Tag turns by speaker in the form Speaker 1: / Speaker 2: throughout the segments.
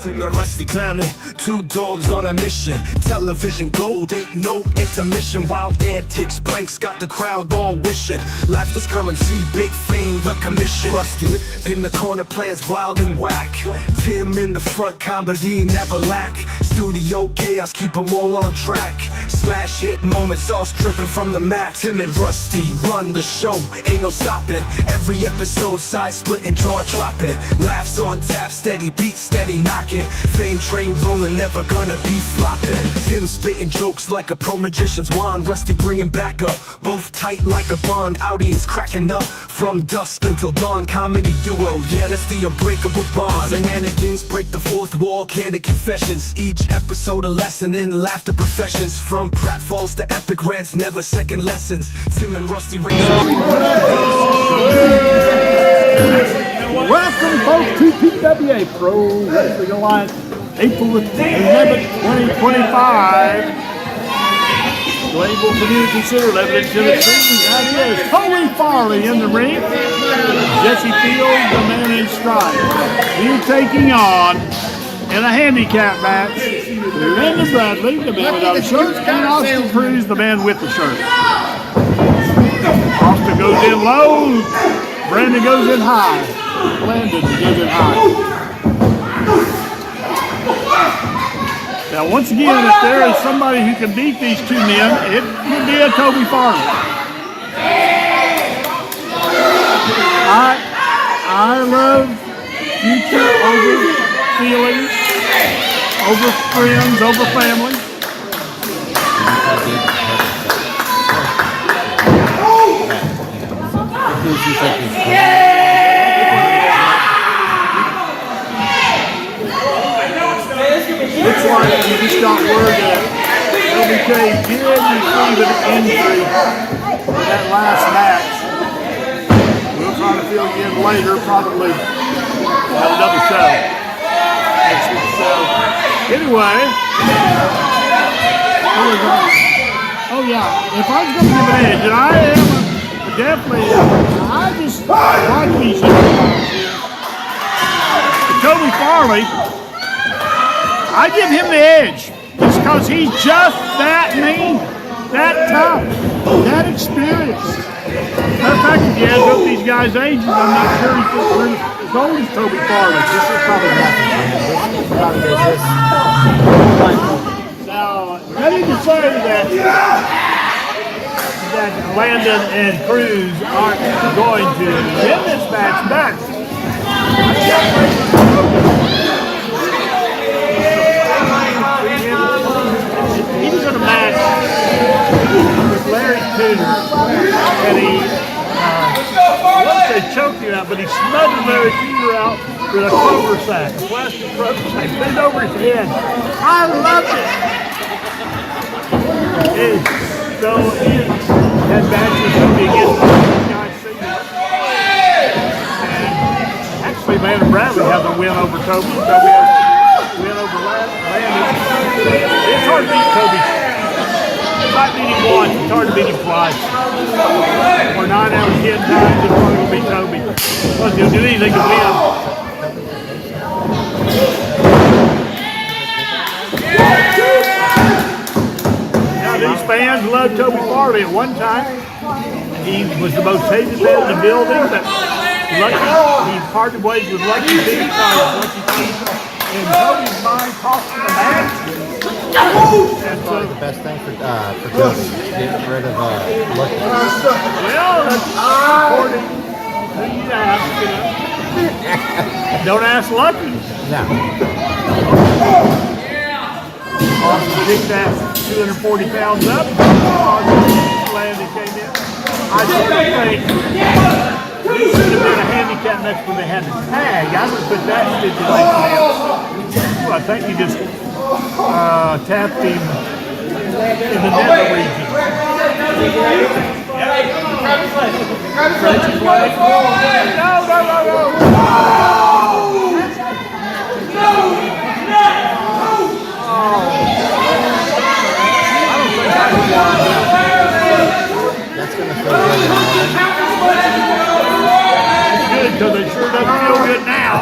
Speaker 1: in the rusty planet, two dogs on a mission. Television gold, ain't no intermission. Wild antics, blanks got the crowd all wishing. Life is currency, big fame, the commission. Rusty in the corner, players wild and whack. Tim in the front, comedy never lack. Studio chaos, keep them all on track. Smash hit moments, all stripping from the mat. Tim and Rusty run the show, ain't no stopping. Every episode, side splitting, jaw dropping. Laughs on tap, steady beat, steady knocking. Fame train rolling, never gonna be flopping. Tim spitting jokes like a pro magician's wand. Rusty bringing back up, both tight like a bond. Audience cracking up from dusk until dawn. Comedy duo, yeah, that's the unbreakable bond. Shenanigans break the fourth wall, candid confessions. Each episode a lesson in laughter professions. From pratfalls to epic rants, never second lessons. Tim and Rusty ring.
Speaker 2: Welcome folks to PWA Pro Wrestling Alliance, April 11th, 2025. Label Community Center, 11 to the street. That is Tony Farley in the ring. Jesse Fields, the man in stride. He's taking on, in a handicap match, Linda Bradley, the man without a shirt, and Austin Cruz, the man with the shirt. Austin goes in low, Brandon goes in high. Landon goes in high. Now, once again, if there is somebody who can beat these two men, it would be a Toby Farley. I love future over feelings, over friends, over family. Looks like you just got word that LBK did receive an injury in that last match. We'll try to fill you in later, probably have another show. Next week's show. Anyway, oh yeah, if I was going to give an edge, and I am definitely, I just like these guys here. Toby Farley, I give him the edge just because he's just that mean, that tough, that experienced. Matter of fact, if you add up these guys' ages, I'm not sure he's as old as Toby Farley. This is probably nothing for him. Now, ready to say that Landon and Cruz aren't going to win this match back. He was in a match with Larry Tudor, and he choked him out, but he smothered Larry Tudor out with a clover sack, a plastic clover sack, put it over his head. I loved it. So he had matches against guys singing. And actually, Landon Bradley has a win over Toby. Toby has a win over Landon. It's hard to beat Toby. If I beat him once, it's hard to beat him twice. Or 9 out of 10 times, it's hard to beat Toby. Because he'll do anything to win. Now, these fans loved Toby Farley at one time. He was the most hated man in the building, but he parted ways with Lucky B. And Toby's mind cost him a match.
Speaker 3: That's probably the best thing for Toby, getting rid of Lucky.
Speaker 2: Well, that's according to who you ask, you know. Don't ask Lucky.
Speaker 3: No.
Speaker 2: Austin picked that 240 pounds up. Landon came in. I still think he should have been a handicap match when they had the tag. I would put that stipulation in. I think he just tapped him in the nether region. French flag.
Speaker 3: That's going to feel good.
Speaker 2: That's good because it sure doesn't feel good now.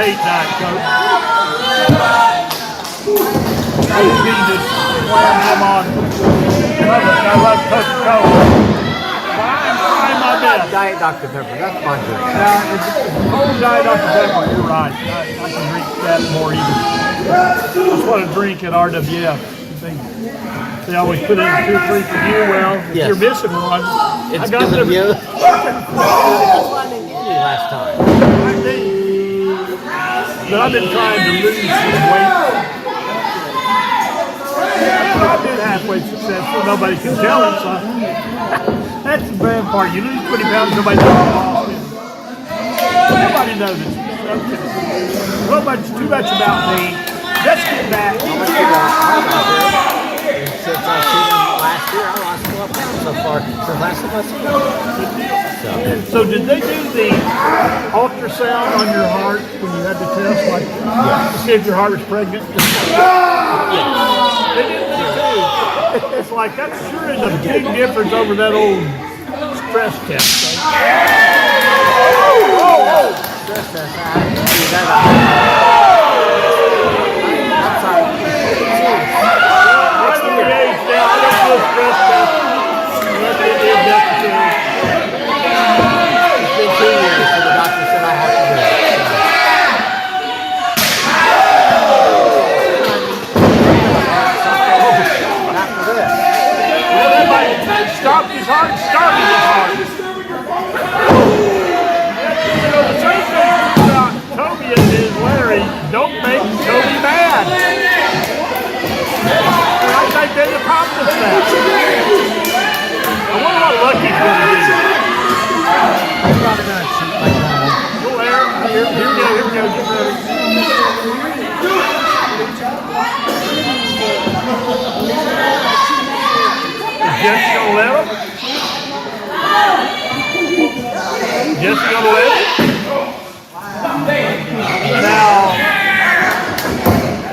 Speaker 2: hate Diet Coke. I didn't mean to slam them on. I love Coca-Cola. But I'm trying my best.
Speaker 3: Diet Dr. Pepper, that's my drink.
Speaker 2: Now, if it's cold Diet Dr. Pepper, you're right. I can drink that more even. That's what I drink at RWF. They always put in 2 or 3 for you. Well, if
Speaker 3: Yes.
Speaker 2: you're missing one,
Speaker 3: It's
Speaker 2: I got
Speaker 3: because of
Speaker 2: the.
Speaker 3: you. That's why I didn't get any last time.
Speaker 2: But I've been trying to lose some weight. But I've been halfway successful. Nobody can tell it, so that's the bad part. You lose 20 pounds, nobody knows. Nobody knows it. Too much about me. Let's get back.
Speaker 3: And since I've seen him last year, I lost 12 pounds so far. So last time I seen him.
Speaker 2: So did they do the ultrasound on your heart when you had the test, like to see if your heart was pregnant? They did that too. It's like that sure is a big difference over that old stress test.
Speaker 3: Stress test, I didn't do that. I'm sorry.
Speaker 2: What's the age now? I don't do a stress test. Unless they did necessary.
Speaker 3: It's been 2 years, so the doctor said I have to do it. After this.
Speaker 2: Well, that might stop his heart, stop his heart. You know, the same thing about Toby is Larry, don't make Toby mad. And I think they accomplished that. I wonder what Lucky's going to do.
Speaker 3: I'm probably going to cheat like normal.
Speaker 2: Go Larry, here we go, get ready. Is Jesse going to let him? Jesse going to let him? Now,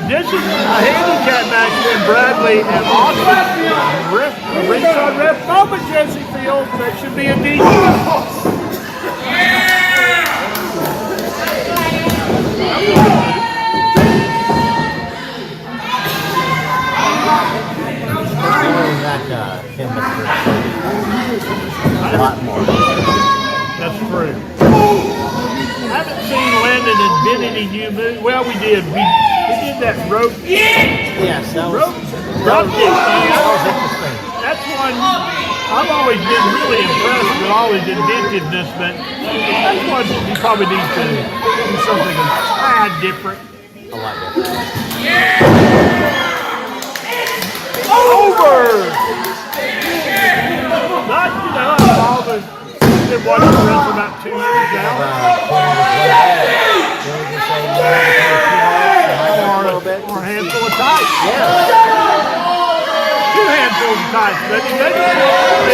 Speaker 2: this is a handicap match between Bradley and Austin. The ringside ref, but Jesse feels that should be a DQ.
Speaker 3: That chemistry. A lot more.
Speaker 2: That's true. I haven't seen Landon and did any new moves. Well, we did. We did that rope.
Speaker 3: Yes, that was,
Speaker 2: Drop kick.
Speaker 3: that was interesting.
Speaker 2: That's one I've always been really impressed with all his inventiveness, but that's one you probably need to do something a tad different.
Speaker 3: A lot different.
Speaker 2: Over! Not, all the been watching the wrestling about 2 years now. Or a handful of tights.
Speaker 3: Yeah.
Speaker 2: 2 handfuls of tights. They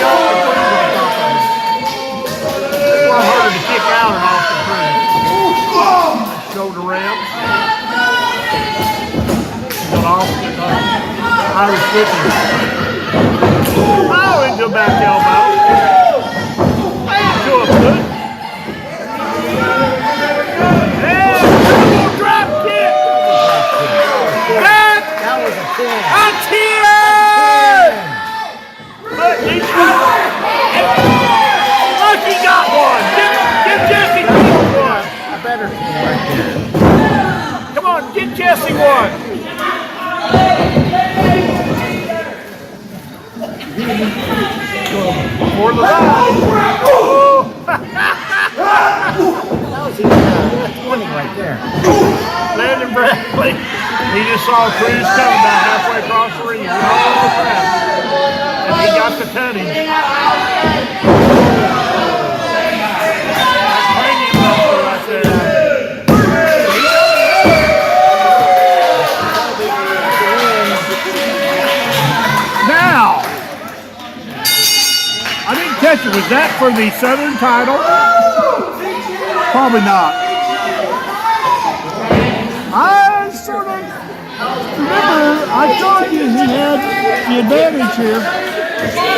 Speaker 2: all improve on top of it. It's a lot harder to kick out and off the front. Shoulder ramp. Got off Irish whipping. Oh, into a back elbow. To a foot. And double drop kick.
Speaker 3: That was a 10.
Speaker 2: But Lucky got one. Give Jesse one.
Speaker 3: A better 10 right there.
Speaker 2: Come on, get Jesse one. For the ride. Oh.
Speaker 3: That was even 20 right there.
Speaker 2: Landon Bradley. He just saw Cruz coming about halfway across the ring. Oh, crap. And he got the tonnage. Hanging muscle right there. Now, I didn't catch it. Was that for the Southern title? Probably not. I sort of remember I told you he had the advantage here,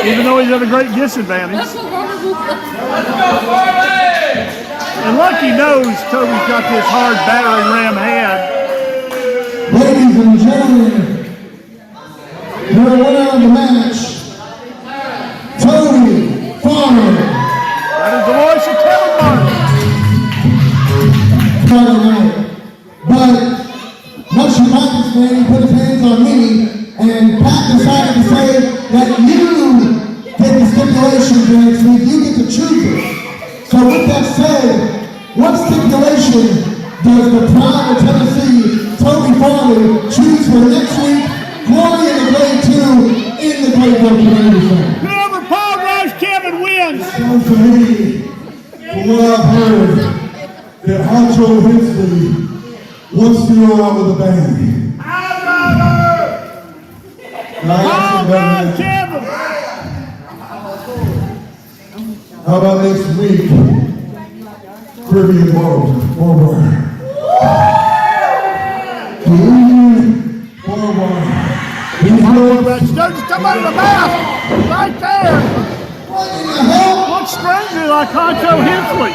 Speaker 2: even though he's at a great disadvantage. And And Lucky knows Toby's got this hard battering ram hand.
Speaker 4: Ladies and gentlemen, your winner of the match, Toby Farmer.
Speaker 2: That is the voice of Kevin Martin.
Speaker 4: But much to my dismay, he put his hands on me, and Pat decided to say that you did the stipulations next week. You get to choose it. So with that said, what stipulation does the Pride of Tennessee, Toby Farmer, choose for next week? Glory in the Grade 2 in the Grayville Community Center.
Speaker 2: Whoever Paul Rush Kevin wins.
Speaker 4: Sounds to me, from what I've heard, that Honcho Hensley wants to go out with a bang.
Speaker 2: Paul Rush Kevin.
Speaker 4: How about next week? Caribbean forward.
Speaker 2: Just come out of the mouth. Right there. Looks strangely like Honcho Hensley.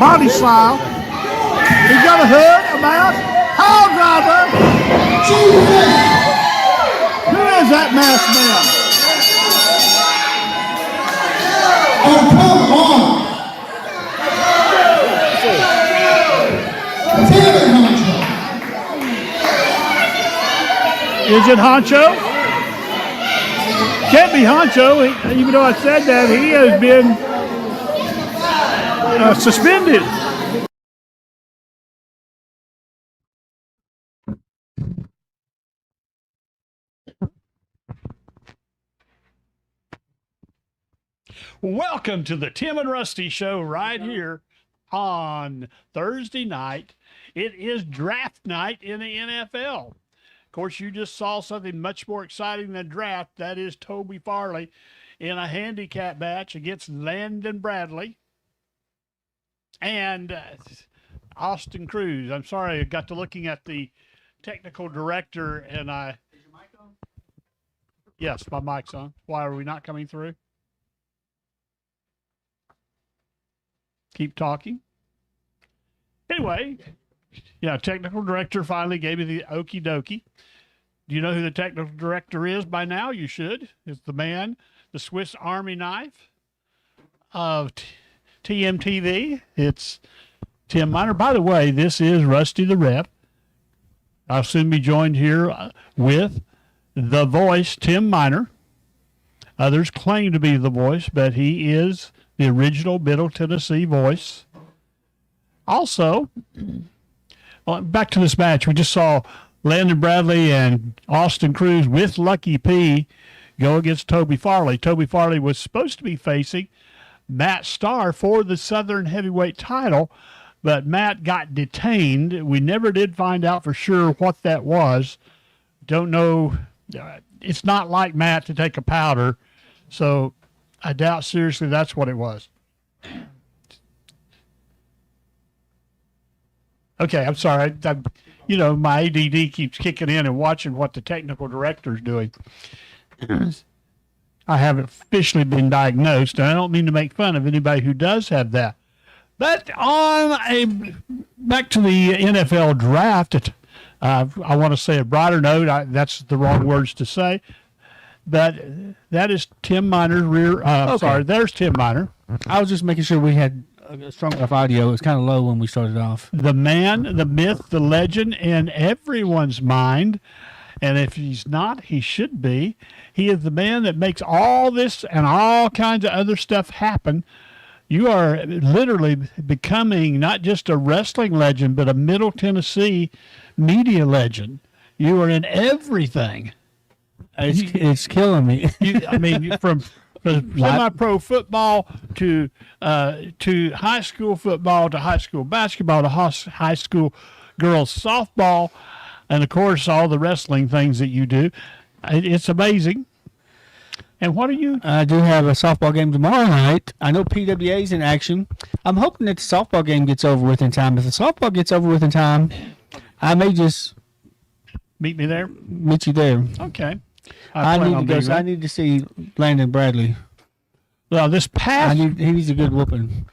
Speaker 2: Body style. He's got a hood, a mouth, power driver. Who is that masked man?
Speaker 4: Oh, come on! Damn it, Honcho!
Speaker 2: Is it Honcho? Can't be Honcho. Even though I said that, he has been suspended. Welcome to the Tim and Rusty Show right here on Thursday night. It is draft night in the NFL. Of course, you just saw something much more exciting than draft. That is Toby Farley in a handicap match against Landon Bradley and Austin Cruz. I'm sorry, I got to looking at the technical director and I... Is your mic on? Yes, my mic's on. Why are we not coming through? Keep talking. Anyway, yeah, technical director finally gave me the okie dokie. Do you know who the technical director is by now? You should. It's the man, the Swiss Army knife of TMTV. It's Tim Miner. By the way, this is Rusty the Rep. I'll soon be joined here with the voice, Tim Miner. Others claim to be the voice, but he is the original Middle Tennessee voice. Also, back to this match, we just saw Landon Bradley and Austin Cruz with Lucky P go against Toby Farley. Toby Farley was supposed to be facing Matt Starr for the Southern Heavyweight title, but Matt got detained. We never did find out for sure what that was. Don't know. It's not like Matt to take a powder, so I doubt seriously that's what it was. Okay, I'm sorry. My ADD keeps kicking in and watching what the technical director's doing. I haven't officially been diagnosed, and I don't mean to make fun of anybody who does have that. But back to the NFL draft, I want to say a broader note. That's the wrong words to say. But that is Tim Miner's rear. Okay. Sorry, there's Tim Miner.
Speaker 5: I was just making sure we had strong enough audio. It was kind of low when we started off.
Speaker 2: The man, the myth, the legend in everyone's mind. And if he's not, he should be. He is the man that makes all this and all kinds of other stuff happen. You are literally becoming not just a wrestling legend, but a Middle Tennessee media legend. You are in everything.
Speaker 5: It's killing me.
Speaker 2: From semi-pro football to high school football to high school basketball to high school girls softball, and of course all the wrestling things that you do. It's amazing. And what are you?
Speaker 5: I do have a softball game tomorrow night. I know PWA's in action. I'm hoping that the softball game gets over with in time. If the softball gets over with in time, I may just
Speaker 2: meet me there.
Speaker 5: Meet you there.
Speaker 2: Okay.
Speaker 5: I need to go. So I need to see Landon Bradley.
Speaker 2: Well, this past
Speaker 5: he needs a good whooping.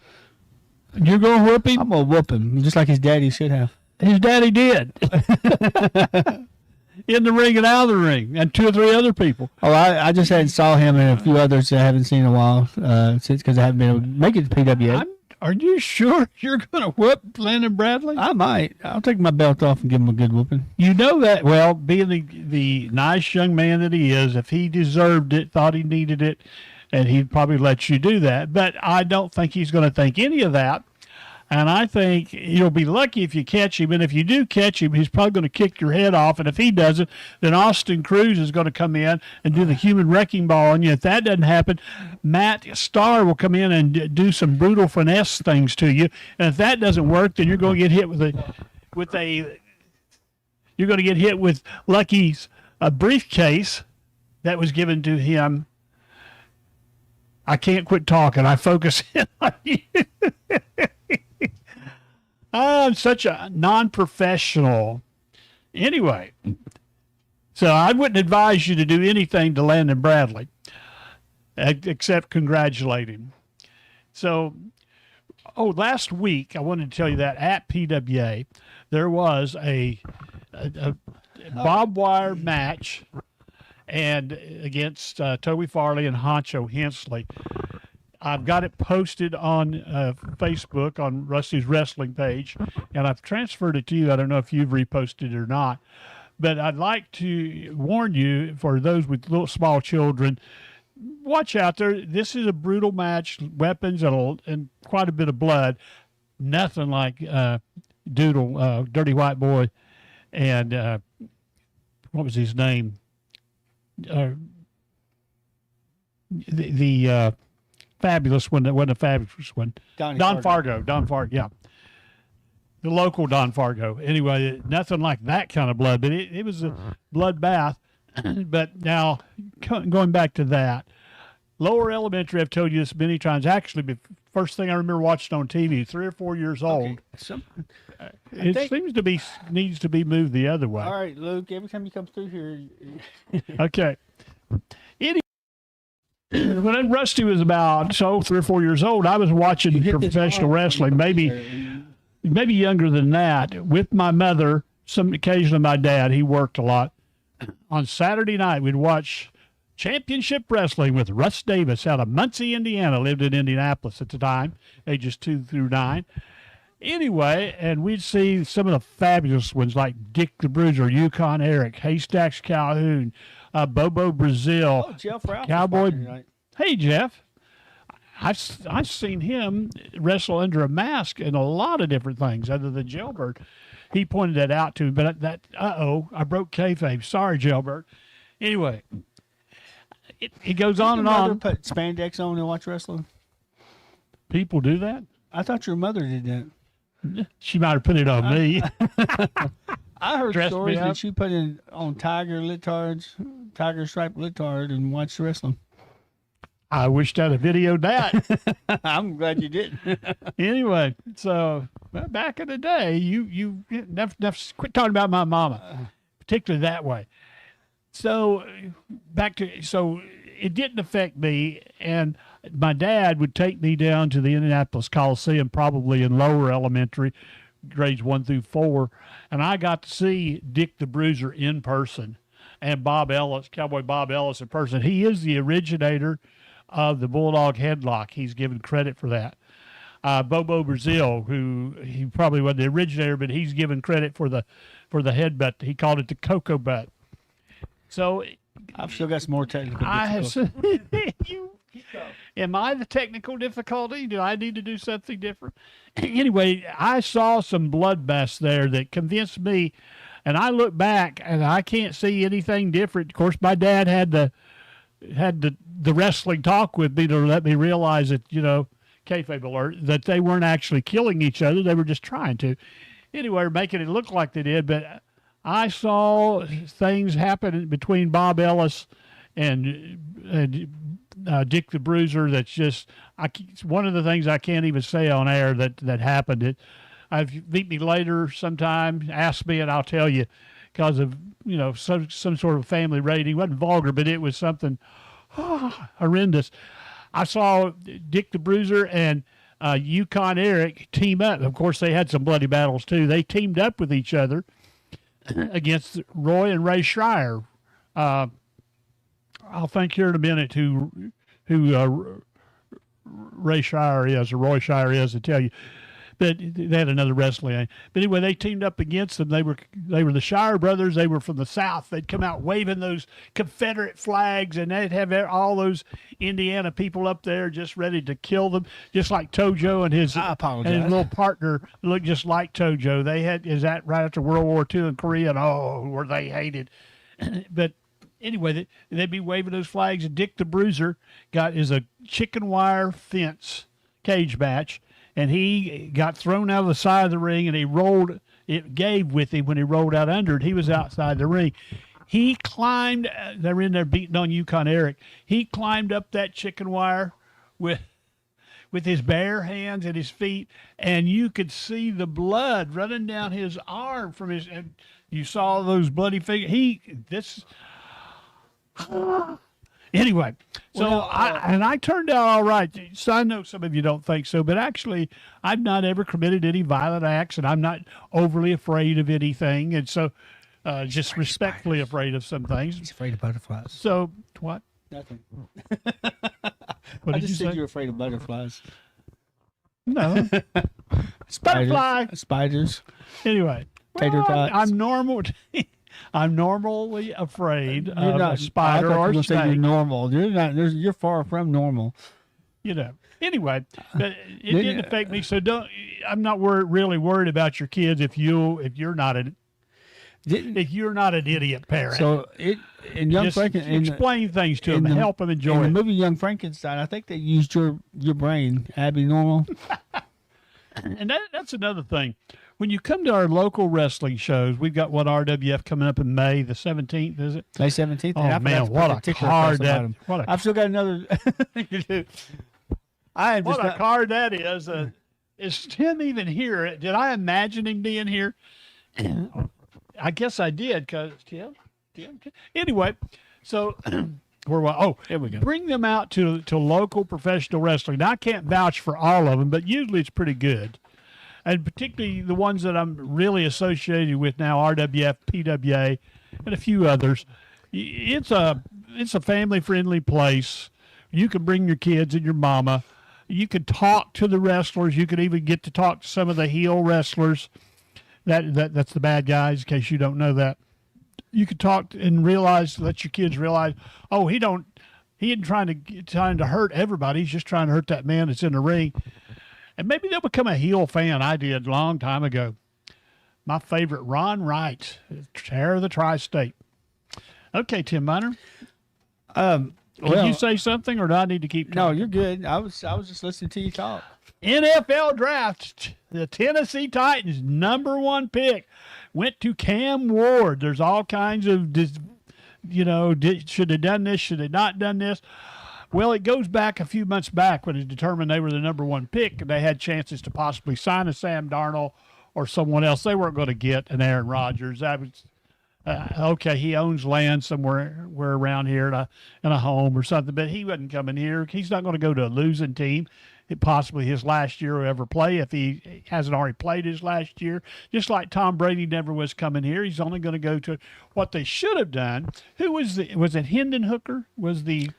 Speaker 2: You're going to whip him?
Speaker 5: I'm gonna whoop him just like his daddy should have.
Speaker 2: His daddy did. In the ring and out of the ring, and 2 or 3 other people.
Speaker 5: Oh, I just hadn't saw him and a few others I haven't seen in a while since because I haven't been able to make it to PWA.
Speaker 2: Are you sure you're going to whip Landon Bradley?
Speaker 5: I might. I'll take my belt off and give him a good whooping.
Speaker 2: You know that, well, being the nice young man that he is, if he deserved it, thought he needed it, and he'd probably let you do that. But I don't think he's going to think any of that. And I think you'll be lucky if you catch him. And if you do catch him, he's probably going to kick your head off. And if he doesn't, then Austin Cruz is going to come in and do the human wrecking ball on you. If that doesn't happen, Matt Starr will come in and do some brutal finesse things to you. And if that doesn't work, then you're going to get hit you're going to get hit with Lucky's briefcase that was given to him. I can't quit talking. I focus in on you. I'm such a non-professional. Anyway, so I wouldn't advise you to do anything to Landon Bradley except congratulate him. So, last week, I wanted to tell you that at PWA, there was a barbed wire match and against Toby Farley and Honcho Hensley. I've got it posted on Facebook on Rusty's wrestling page, and I've transferred it to you. I don't know if you've reposted it or not, but I'd like to warn you, for those with little small children, watch out there. This is a brutal match, weapons and quite a bit of blood. Nothing like Doodle, Dirty White Boy, and what was his name? The fabulous one that wasn't a fabulous one. Don Fargo, yeah. The local Don Fargo. Anyway, nothing like that kind of blood, but it was a bloodbath. But now, going back to that, Lower Elementary, I've told you this many times. Actually, the first thing I remember watching on TV, 3 or 4 years old. It seems to be needs to be moved the other way.
Speaker 5: All right, Luke. Every time you come through here,
Speaker 2: Okay. When Rusty was about 3 or 4 years old, I was watching professional wrestling, maybe younger than that, with my mother. Some occasionally my dad. He worked a lot. On Saturday night, we'd watch Championship Wrestling with Russ Davis out of Muncie, Indiana. Lived in Indianapolis at the time, ages 2 through 9. Anyway, and we'd see some of the fabulous ones like Dick the Bruiser, Yukon Eric, Haystacks Calhoun, Bobo Brazil,
Speaker 5: Jeff Ralph
Speaker 2: Cowboy.
Speaker 5: tonight.
Speaker 2: Hey, Jeff. I've seen him wrestle under a mask in a lot of different things other than Jailbird. He pointed that out to me, but I broke kayfabe. Sorry, Jailbird. Anyway, it goes on and on.
Speaker 5: Put spandex on and watch wrestling.
Speaker 2: People do that?
Speaker 5: I thought your mother did that.
Speaker 2: She might have put it on me.
Speaker 5: I heard
Speaker 2: Dressed me
Speaker 5: stories
Speaker 2: up.
Speaker 5: that she put it on tiger striped litard, and watched wrestling.
Speaker 2: I wished I'd have videoed that.
Speaker 5: I'm glad you didn't.
Speaker 2: Anyway, so back in the day, you never quit talking about my mama, particularly that way. So it didn't affect me, and my dad would take me down to the Indianapolis Coliseum, probably in lower elementary, grades 1 through 4, and I got to see Dick the Bruiser in person, and Bob Ellis, Cowboy Bob Ellis in person. He is the originator of the Bulldog headlock. He's given credit for that. Bobo Brazil, who he probably wasn't the originator, but he's given credit for the headbutt. He called it the Cocoa Butt. So
Speaker 5: I've still got some more technical.
Speaker 2: I have. Am I the technical difficulty? Do I need to do something different? Anyway, I saw some bloodbaths there that convinced me, and I look back and I can't see anything different. Of course, my dad had the wrestling talk with me to let me realize that, kayfabe alert, that they weren't actually killing each other. They were just trying to. Anyway, making it look like they did, but I saw things happen between Bob Ellis and Dick the Bruiser. That's just one of the things I can't even say on air that happened. If meet me later sometime, ask me, and I'll tell you, because of some sort of family rating. It wasn't vulgar, but it was something horrendous. I saw Dick the Bruiser and Yukon Eric team up. Of course, they had some bloody battles too. They teamed up with each other against Roy and Ray Schreier. I'll think here in a minute who Ray Schreier is or Roy Schreier is to tell you. But they had another wrestling. But anyway, they teamed up against them. They were the Shire brothers. They were from the South. They'd come out waving those Confederate flags, and they'd have all those Indiana people up there just ready to kill them, just like Tojo and his little partner looked just like Tojo. They had is that right after World War II in Korea, and were they hated. But anyway, they'd be waving those flags. And Dick the Bruiser is a chicken wire fence cage match. And he got thrown out of the side of the ring, and he rolled. It gave with him when he rolled out under it. He was outside the ring. He climbed. They're in there beating on Yukon Eric. He climbed up that chicken wire with his bare hands and his feet, and you could see the blood running down his arm from his. And you saw those bloody fingers. Anyway, so I turned out all right. So I know some of you don't think so, but actually, I've not ever committed any violent acts, and I'm not overly afraid of anything, and so just respectfully afraid of some things.
Speaker 5: He's afraid of butterflies.
Speaker 2: So what?
Speaker 5: Nothing.
Speaker 2: What
Speaker 5: I
Speaker 2: did you
Speaker 5: just said
Speaker 2: say?
Speaker 5: you're afraid of butterflies.
Speaker 2: No, butterfly.
Speaker 5: Spiders.
Speaker 2: Anyway,
Speaker 5: Tater tots.
Speaker 2: I'm normal. I'm normally afraid of a spider
Speaker 5: I thought
Speaker 2: or
Speaker 5: you were
Speaker 2: a
Speaker 5: gonna say you're
Speaker 2: snake.
Speaker 5: normal. You're not. You're far from normal.
Speaker 2: Anyway, but it didn't affect me. So I'm not really worried about your kids if you're not an idiot parent.
Speaker 5: So in Young
Speaker 2: Just
Speaker 5: Frankenstein,
Speaker 2: explain things to them, help them enjoy
Speaker 5: in the
Speaker 2: it.
Speaker 5: movie Young Frankenstein, I think they used your brain, Abby Normal.
Speaker 2: And that's another thing. When you come to our local wrestling shows, we've got one RWF coming up in May the 17th, is it?
Speaker 5: May 17th.
Speaker 2: Oh, man, what a card that!
Speaker 5: I've still got another thing to do. I am just
Speaker 2: What a card that is! Is Tim even here? Did I imagine him being here? I guess I did, because Tim. Anyway, so
Speaker 5: here we go.
Speaker 2: Bring them out to local professional wrestling. Now, I can't vouch for all of them, but usually it's pretty good. And particularly the ones that I'm really associated with now, RWF, PWA, and a few others. It's a family-friendly place. You can bring your kids and your mama. You can talk to the wrestlers. You could even get to talk to some of the heel wrestlers. That's the bad guys, in case you don't know that. You could talk and let your kids realize, he isn't trying to hurt everybody. He's just trying to hurt that man that's in the ring. And maybe they'll become a heel fan. I did a long time ago. My favorite, Ron Wright, Terror of the Tri-State. Okay, Tim Miner. Can you say something, or do I need to keep talking?
Speaker 5: No, you're good. I was just listening to you talk.
Speaker 2: NFL draft, the Tennessee Titans #1 pick went to Cam Ward. There's all kinds of, should have done this, should have not done this. Well, it goes back a few months back when it determined they were the -- pick, and they had chances to possibly sign a Sam Darnold or someone else. They weren't going to get an Aaron Rodgers. That was okay. He owns land somewhere around here in a home or something, but he wasn't coming here. He's not going to go to a losing team. It possibly his last year will ever play if he hasn't already played his last year. Just like Tom Brady never was coming here. He's only going to go to what they should have done. Was it Hendon Hooker? Was the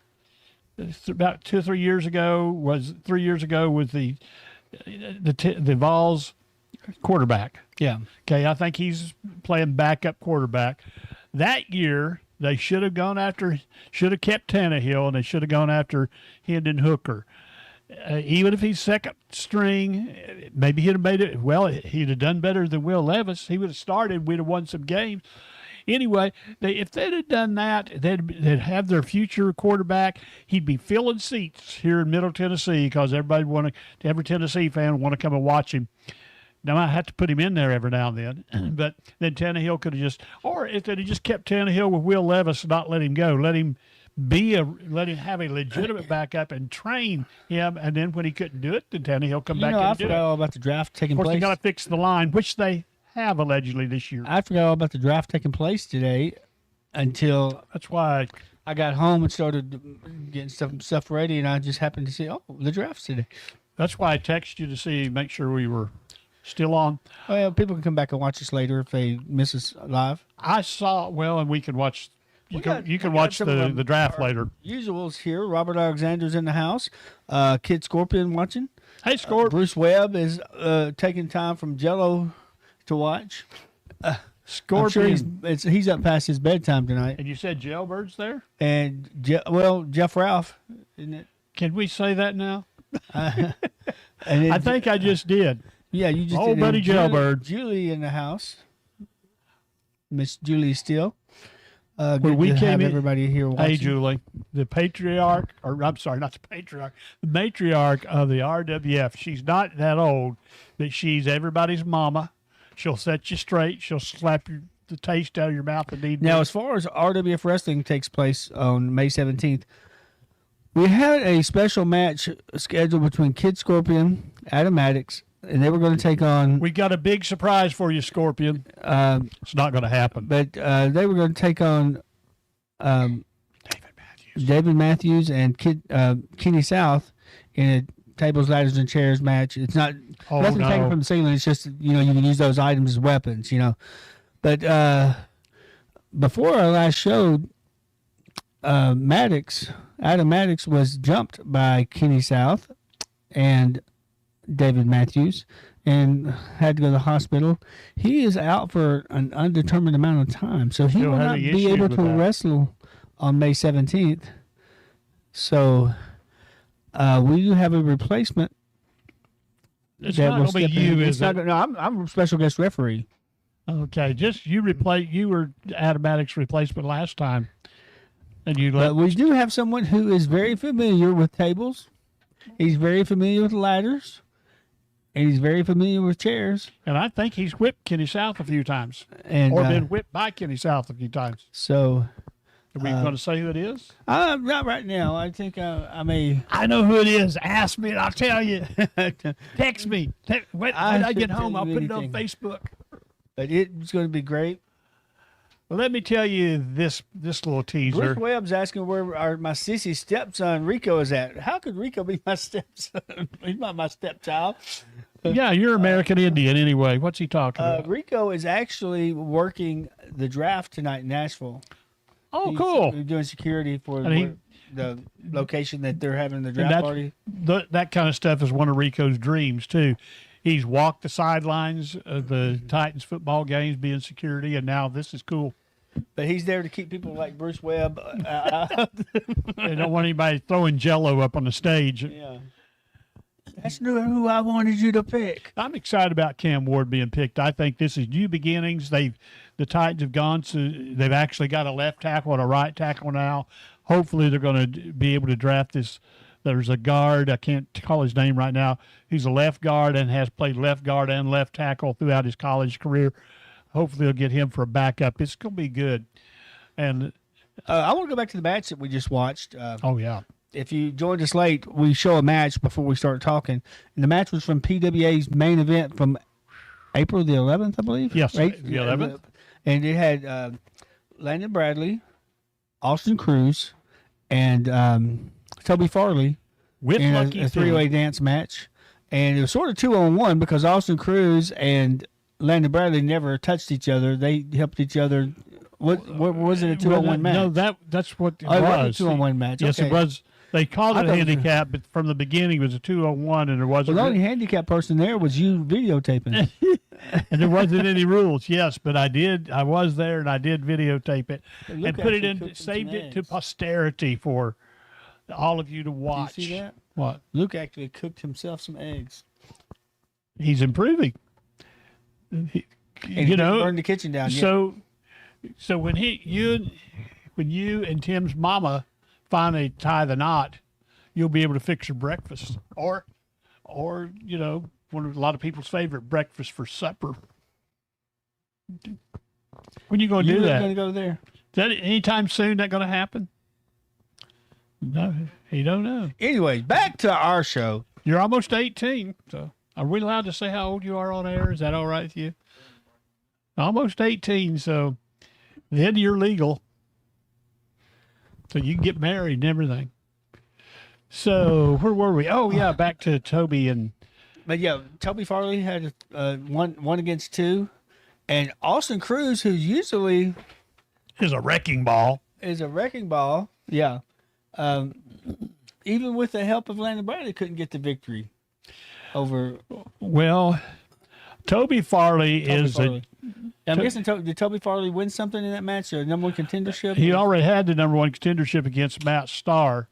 Speaker 2: about 2 or 3 years ago? Was 3 years ago was the Vols quarterback?
Speaker 5: Yeah.
Speaker 2: Okay, I think he's playing backup quarterback. That year they should have kept Tannehill, and they should have gone after Hendon Hooker. Even if he's second string, maybe he'd have made it. Well, he'd have done better than Will Levis. He would have started. We'd have won some games. Anyway, if they'd have done that, they'd have their future quarterback. He'd be filling seats here in Middle Tennessee because every Tennessee fan would want to come and watch him. Now, I have to put him in there every now and then, but then Tannehill could have or if they'd have just kept Tannehill with Will Levis and not let him go, let him have a legitimate backup and train him, and then when he couldn't do it, then Tannehill come back and do it.
Speaker 5: I forgot all about the draft taking
Speaker 2: Of course,
Speaker 5: place.
Speaker 2: they got to fix the line, which they have allegedly this year.
Speaker 5: I forgot all about the draft taking place today until
Speaker 2: That's why
Speaker 5: I got home and started getting stuff ready, and I just happened to see, the draft's today.
Speaker 2: That's why I texted you to see, make sure we were still on.
Speaker 5: Well, people can come back and watch us later if they miss us live.
Speaker 2: I saw, well, and we can watch, you can
Speaker 5: we got
Speaker 2: watch
Speaker 5: some of
Speaker 2: the draft later.
Speaker 5: Usuals here. Robert Alexander's in the house. Kid Scorpion watching.
Speaker 2: Hey, Score.
Speaker 5: Bruce Webb is taking time from Jello to watch. I'm sure
Speaker 2: Scorpion.
Speaker 5: he's up past his bedtime tonight.
Speaker 2: And you said Jailbird's there?
Speaker 5: And Jeff Ralph, isn't it?
Speaker 2: Can we say that now?
Speaker 5: And then,
Speaker 2: I think I just did.
Speaker 5: yeah, you just
Speaker 2: Old
Speaker 5: did.
Speaker 2: buddy
Speaker 5: And
Speaker 2: Jailbird.
Speaker 5: Julie in the house. Miss Julie Steele.
Speaker 2: When
Speaker 5: Good
Speaker 2: we
Speaker 5: to
Speaker 2: came
Speaker 5: have
Speaker 2: in-
Speaker 5: everybody here watching.
Speaker 2: Hey, Julie, the patriarch, or I'm sorry, not the patriarch, the matriarch of the RWF. She's not that old, but she's everybody's mama. She'll set you straight. She'll slap the taste out of your mouth and need.
Speaker 5: Now, as far as RWF wrestling takes place on May 17th, we had a special match scheduled between Kid Scorpion, Adam Maddox, and they were going to take on,
Speaker 2: we got a big surprise for you, Scorpion. It's not going to happen.
Speaker 5: but they were going to take on David Matthews and Kenny South in a tables, ladders, and chairs match. It's not
Speaker 2: Oh,
Speaker 5: nothing taken
Speaker 2: no.
Speaker 5: from the ceiling. It's just you can use those items as weapons. But before our last show, Adam Maddox was jumped by Kenny South and David Matthews and had to go to the hospital. He is out for an undetermined amount of time, so he
Speaker 2: Still
Speaker 5: will not
Speaker 2: having
Speaker 5: be
Speaker 2: issues
Speaker 5: able
Speaker 2: with
Speaker 5: to
Speaker 2: that.
Speaker 5: wrestle on May 17th. So we do have a replacement.
Speaker 2: It's
Speaker 5: that
Speaker 2: not
Speaker 5: will
Speaker 2: going to be
Speaker 5: step in.
Speaker 2: you,
Speaker 5: It's
Speaker 2: is
Speaker 5: not
Speaker 2: it?
Speaker 5: gonna- no, I'm a special guest referee.
Speaker 2: Okay, just you were Adam Maddox's replacement last time, and you let.
Speaker 5: But we do have someone who is very familiar with tables. He's very familiar with ladders. And he's very familiar with chairs.
Speaker 2: And I think he's whipped Kenny South a few times,
Speaker 5: And
Speaker 2: or been whipped by Kenny South a few times.
Speaker 5: so
Speaker 2: Are we going to say who it is?
Speaker 5: not right now. I think I may.
Speaker 2: I know who it is. Ask me, and I'll tell you. Text me. When I get
Speaker 5: shouldn't
Speaker 2: home,
Speaker 5: tell
Speaker 2: I'll
Speaker 5: you
Speaker 2: put it on
Speaker 5: anything.
Speaker 2: Facebook.
Speaker 5: But it's going to be great.
Speaker 2: Well, let me tell you this little teaser.
Speaker 5: Bruce Webb's asking where my sissy stepson Rico is at. How could Rico be my stepson? He's not my stepchild.
Speaker 2: Yeah, you're American Indian anyway. What's he talking about?
Speaker 5: Rico is actually working the draft tonight in Nashville.
Speaker 2: Oh,
Speaker 5: He's
Speaker 2: cool.
Speaker 5: doing security for
Speaker 2: And he-
Speaker 5: the location that they're having the
Speaker 2: And
Speaker 5: draft party.
Speaker 2: that kind of stuff is one of Rico's dreams too. He's walked the sidelines of the Titans football games, being security, and now this is cool.
Speaker 5: But he's there to keep people like Bruce Webb.
Speaker 2: They don't want anybody throwing Jello up on the stage.
Speaker 5: Yeah. That's who I wanted you to pick.
Speaker 2: I'm excited about Cam Ward being picked. I think this is new beginnings. The Titans have gone to. They've actually got a left tackle and a right tackle now. Hopefully, they're going to be able to draft this. There's a guard. I can't call his name right now. He's a left guard and has played left guard and left tackle throughout his college career. Hopefully, they'll get him for a backup. It's going to be good. And
Speaker 5: I want to go back to the match that we just watched.
Speaker 2: oh yeah,
Speaker 5: If you joined us late, we show a match before we start talking. And the match was from PWA's main event from April the 11th, I believe.
Speaker 2: Yes,
Speaker 5: right?
Speaker 2: the 11th.
Speaker 5: And it had Landon Bradley, Austin Cruz, and Toby Farley
Speaker 2: with
Speaker 5: in
Speaker 2: Lucky
Speaker 5: a three-way dance match. And it was sort of 2-on-1 because Austin Cruz and Landon Bradley never touched each other. They helped each other. What was it, a 2-on-1 match?
Speaker 2: No, that's what it
Speaker 5: Oh, it
Speaker 2: was.
Speaker 5: was a 2-on-1 match.
Speaker 2: Yes,
Speaker 5: Okay.
Speaker 2: it was. They called
Speaker 5: I
Speaker 2: it a
Speaker 5: thought it was a-
Speaker 2: handicap, but from the beginning it was a 2-on-1, and there
Speaker 5: Well,
Speaker 2: wasn't.
Speaker 5: the only handicapped person there was you videotaping.
Speaker 2: And there wasn't any rules, yes, but I was there and I did videotape it
Speaker 5: Luke
Speaker 2: and put it
Speaker 5: actually
Speaker 2: in,
Speaker 5: cooked
Speaker 2: saved
Speaker 5: some
Speaker 2: it to
Speaker 5: eggs.
Speaker 2: posterity for all of you to watch.
Speaker 5: Do you see that?
Speaker 2: What?
Speaker 5: Luke actually cooked himself some eggs.
Speaker 2: He's improving.
Speaker 5: And he didn't burn the kitchen down yet.
Speaker 2: So when you and Tim's mama finally tie the knot, you'll be able to fix your breakfast, or one of a lot of people's favorite, breakfast for supper. When you going to do that?
Speaker 5: going to go there.
Speaker 2: Is that anytime soon that going to happen? No, you don't know.
Speaker 5: Anyway, back to our show.
Speaker 2: You're almost 18, so are we allowed to say how old you are on air? Is that all right with you? Almost 18, so then you're legal. So you can get married and everything. So where were we? Oh yeah, back to Toby and
Speaker 5: But yeah, Toby Farley had one against two, and Austin Cruz, who usually
Speaker 2: is a wrecking ball.
Speaker 5: is a wrecking ball. Yeah. Even with the help of Landon Bradley, couldn't get the victory over
Speaker 2: Well, Toby Farley
Speaker 5: Toby
Speaker 2: is
Speaker 5: Farley. I'm guessing did Toby Farley win something in that match? Or number one contendership?
Speaker 2: he already had the number one contendership against Matt Starr.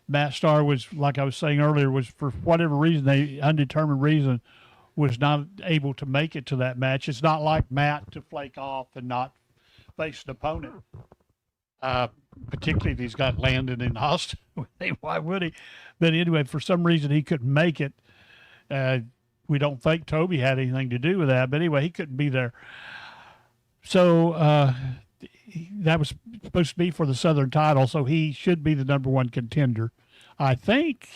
Speaker 2: Matt Starr was, like I was saying earlier, was for whatever reason, undetermined reason, was not able to make it to that match. It's not like Matt to flake off and not face an opponent. Particularly if he's got Landon in Austin. Why would he? But anyway, for some reason he couldn't make it. We don't think Toby had anything to do with that. But anyway, he couldn't be there. So that was supposed to be for the Southern title. So he should be the number one contender. I think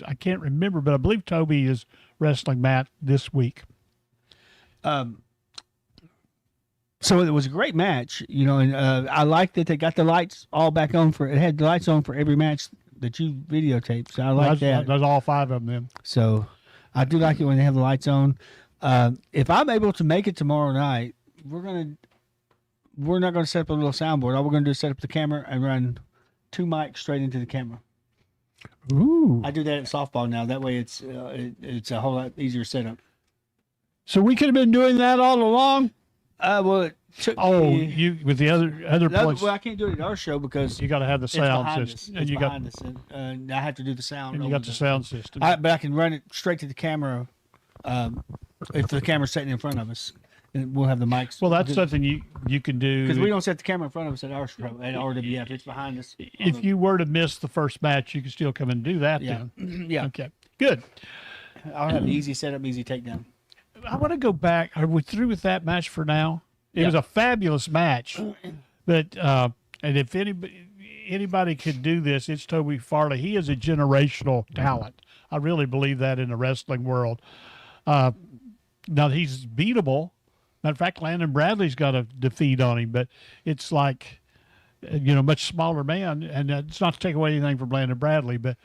Speaker 2: I can't remember, but I believe Toby is wrestling Matt this week.
Speaker 5: So it was a great match, and I like that they got the lights all back on it had the lights on for every match that you videotaped. So I like that.
Speaker 2: That's all five of them then.
Speaker 5: So I do like it when they have the lights on. If I'm able to make it tomorrow night, we're not gonna set up a little soundboard. All we're gonna do is set up the camera and run two mics straight into the camera.
Speaker 2: Ooh.
Speaker 5: I do that at softball now. That way it's a whole lot easier setup.
Speaker 2: So we could have been doing that all along?
Speaker 5: Well, it took me,
Speaker 2: you with the other place.
Speaker 5: well, I can't do it at our show because
Speaker 2: You got to have the
Speaker 5: it's
Speaker 2: sound
Speaker 5: behind
Speaker 2: system,
Speaker 5: us. It's behind us, and I have to do the sound.
Speaker 2: and you
Speaker 5: over
Speaker 2: got the sound system.
Speaker 5: But I can run it straight to the camera if the camera's sitting in front of us, and we'll have the mics.
Speaker 2: Well, that's something you can do.
Speaker 5: because we don't set the camera in front of us at our show at RWF. It's behind us.
Speaker 2: If you were to miss the first match, you can still come and do that.
Speaker 5: Yeah,
Speaker 2: Then.
Speaker 5: yeah.
Speaker 2: Okay. Good.
Speaker 5: I'll have the easy setup, easy takedown.
Speaker 2: I want to go back. Are we through with that match for now? It was a fabulous match, but and if anybody could do this, it's Toby Farley. He is a generational talent. I really believe that in the wrestling world. Now he's beatable. Matter of fact, Landon Bradley's got a defeat on him, but it's like, much smaller man, and it's not to take away anything from Landon Bradley, but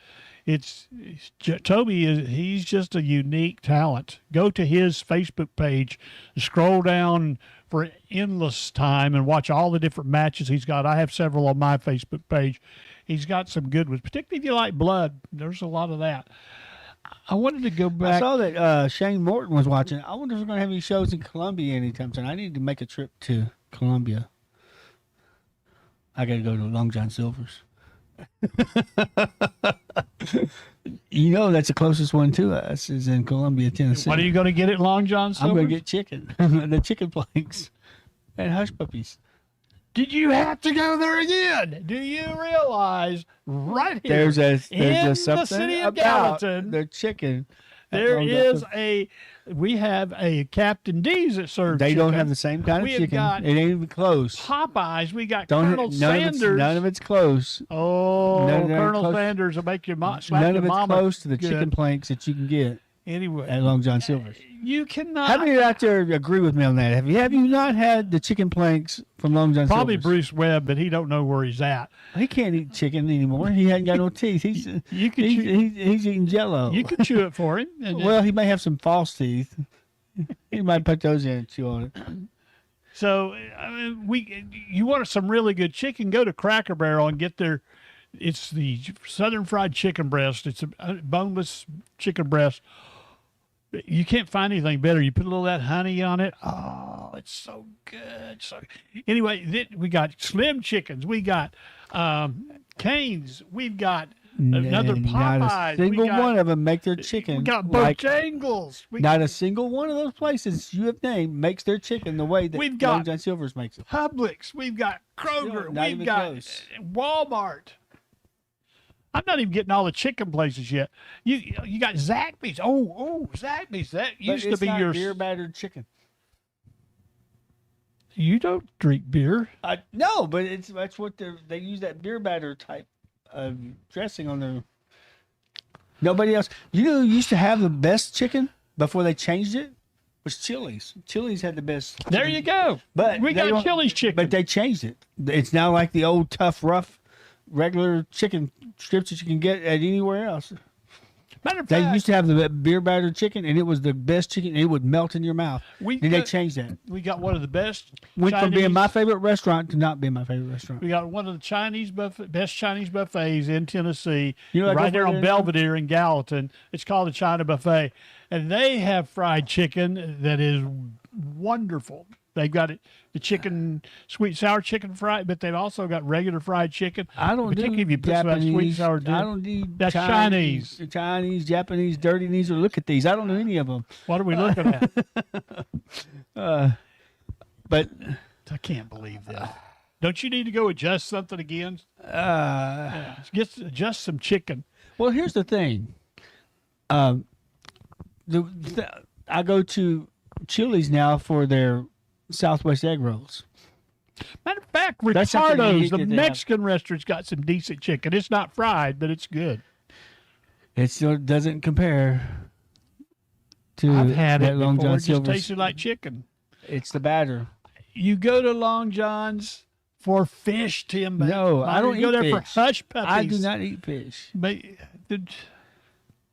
Speaker 2: Toby he's just a unique talent. Go to his Facebook page, scroll down for endless time and watch all the different matches he's got. I have several on my Facebook page. He's got some good ones, particularly if you like blood. There's a lot of that. I wanted to go
Speaker 5: I
Speaker 2: back.
Speaker 5: saw that Shane Morton was watching. I wonder if we're going to have any shows in Columbia anytime soon. I need to make a trip to Columbia. I got to go to Long John Silver's. That's the closest one to us is in Columbia, Tennessee.
Speaker 2: What are you going to get at Long John
Speaker 5: I'm
Speaker 2: Silver's?
Speaker 5: going to get chicken, the chicken planks, and hush puppies.
Speaker 2: Did you have to go there again? Do you realize right here
Speaker 5: There's a
Speaker 2: in the
Speaker 5: something
Speaker 2: city of
Speaker 5: about
Speaker 2: Gallatin,
Speaker 5: the chicken. at
Speaker 2: there
Speaker 5: Long John
Speaker 2: is
Speaker 5: Silver's.
Speaker 2: we have a Captain D's that serves
Speaker 5: They don't
Speaker 2: chicken.
Speaker 5: have the same kind of
Speaker 2: We have
Speaker 5: chicken.
Speaker 2: got
Speaker 5: It ain't even close.
Speaker 2: Popeyes. We got
Speaker 5: Don't
Speaker 2: Colonel
Speaker 5: none
Speaker 2: Sanders.
Speaker 5: None of it's close.
Speaker 2: Oh,
Speaker 5: none of it
Speaker 2: Colonel
Speaker 5: close.
Speaker 2: Sanders will make your slap
Speaker 5: None
Speaker 2: your
Speaker 5: of it's
Speaker 2: mama
Speaker 5: close to the
Speaker 2: good.
Speaker 5: chicken planks that you can get
Speaker 2: Anyway,
Speaker 5: at Long John Silver's.
Speaker 2: you cannot.
Speaker 5: How many out there agree with me on that? Have you not had the chicken planks from Long John
Speaker 2: Probably
Speaker 5: Silver's?
Speaker 2: Bruce Webb, but he don't know where he's at.
Speaker 5: He can't eat chicken anymore. He hadn't got no teeth. He's
Speaker 2: You can
Speaker 5: he's,
Speaker 2: chew,
Speaker 5: he's eating Jello.
Speaker 2: you can chew it for him. And
Speaker 5: well, he may have some false teeth. He might put those in and chew on it.
Speaker 2: so you want some really good chicken? Go to Cracker Barrel and get their. It's the Southern Fried Chicken Breast. It's a boneless chicken breast. You can't find anything better. You put a little of that honey on it. Oh, it's so good. So anyway, we got Slim Chickens. We got Cane's. We've got another
Speaker 5: And
Speaker 2: Popeyes.
Speaker 5: Not a single
Speaker 2: we got,
Speaker 5: one of them make their chicken.
Speaker 2: We got
Speaker 5: like,
Speaker 2: Bojangles.
Speaker 5: not a single one of those places you have named makes their chicken the way that
Speaker 2: We've got-
Speaker 5: Long John Silver's makes it.
Speaker 2: Publix. We've got Kroger.
Speaker 5: Not
Speaker 2: We've
Speaker 5: even
Speaker 2: got
Speaker 5: close.
Speaker 2: Walmart. I'm not even getting all the chicken places yet. You got Zaxby's. Oh, Zaxby's. That
Speaker 5: But
Speaker 2: used to
Speaker 5: it's
Speaker 2: be
Speaker 5: not
Speaker 2: your.
Speaker 5: beer battered chicken.
Speaker 2: You don't drink beer.
Speaker 5: No, but that's what they use, that beer batter type of dressing on their. Nobody else. Who used to have the best chicken before they changed it? Was Chili's. Chili's had the best.
Speaker 2: There you go.
Speaker 5: But
Speaker 2: we
Speaker 5: they
Speaker 2: got
Speaker 5: don't-
Speaker 2: Chili's chicken.
Speaker 5: But they changed it. It's now like the old tough rough regular chicken strips that you can get at anywhere else.
Speaker 2: Matter of
Speaker 5: They
Speaker 2: fact,
Speaker 5: used to have the beer battered chicken, and it was the best chicken. It would melt in your mouth.
Speaker 2: We
Speaker 5: Then they
Speaker 2: got-
Speaker 5: changed that.
Speaker 2: we got one of the best.
Speaker 5: Went from being my
Speaker 2: Chinese-
Speaker 5: favorite restaurant to not being my favorite restaurant.
Speaker 2: We got one of the best Chinese buffets in Tennessee,
Speaker 5: You know, I go
Speaker 2: right there
Speaker 5: for
Speaker 2: on
Speaker 5: it now.
Speaker 2: Belvedere in Gallatin. It's called the China Buffet, and they have fried chicken that is wonderful. They've got it, the chicken, sweet and sour chicken fried, but they've also got regular fried chicken.
Speaker 5: I don't do
Speaker 2: particularly if you put some of that sweet and
Speaker 5: Japanese.
Speaker 2: sour
Speaker 5: I
Speaker 2: dip.
Speaker 5: don't do
Speaker 2: That's
Speaker 5: Chinese, Japanese, dirty knees. Or look at these. I don't do any of them.
Speaker 2: What are we looking at?
Speaker 5: But
Speaker 2: I can't believe that. Don't you need to go adjust something again? Adjust some chicken.
Speaker 5: well, here's the thing. I go to Chili's now for their Southwest egg rolls.
Speaker 2: Matter of fact,
Speaker 5: That's something
Speaker 2: Ricardo's,
Speaker 5: unique
Speaker 2: the
Speaker 5: that they have.
Speaker 2: Mexican restaurant's got some decent chicken. It's not fried, but it's good.
Speaker 5: It still doesn't compare to
Speaker 2: I've had
Speaker 5: that
Speaker 2: it
Speaker 5: Long
Speaker 2: before.
Speaker 5: John
Speaker 2: It just
Speaker 5: Silver's.
Speaker 2: tasted like chicken.
Speaker 5: It's the batter.
Speaker 2: You go to Long John's for fish, Tim.
Speaker 5: No, I don't
Speaker 2: You go
Speaker 5: eat
Speaker 2: there
Speaker 5: fish.
Speaker 2: for hush puppies.
Speaker 5: I do not eat fish.
Speaker 2: But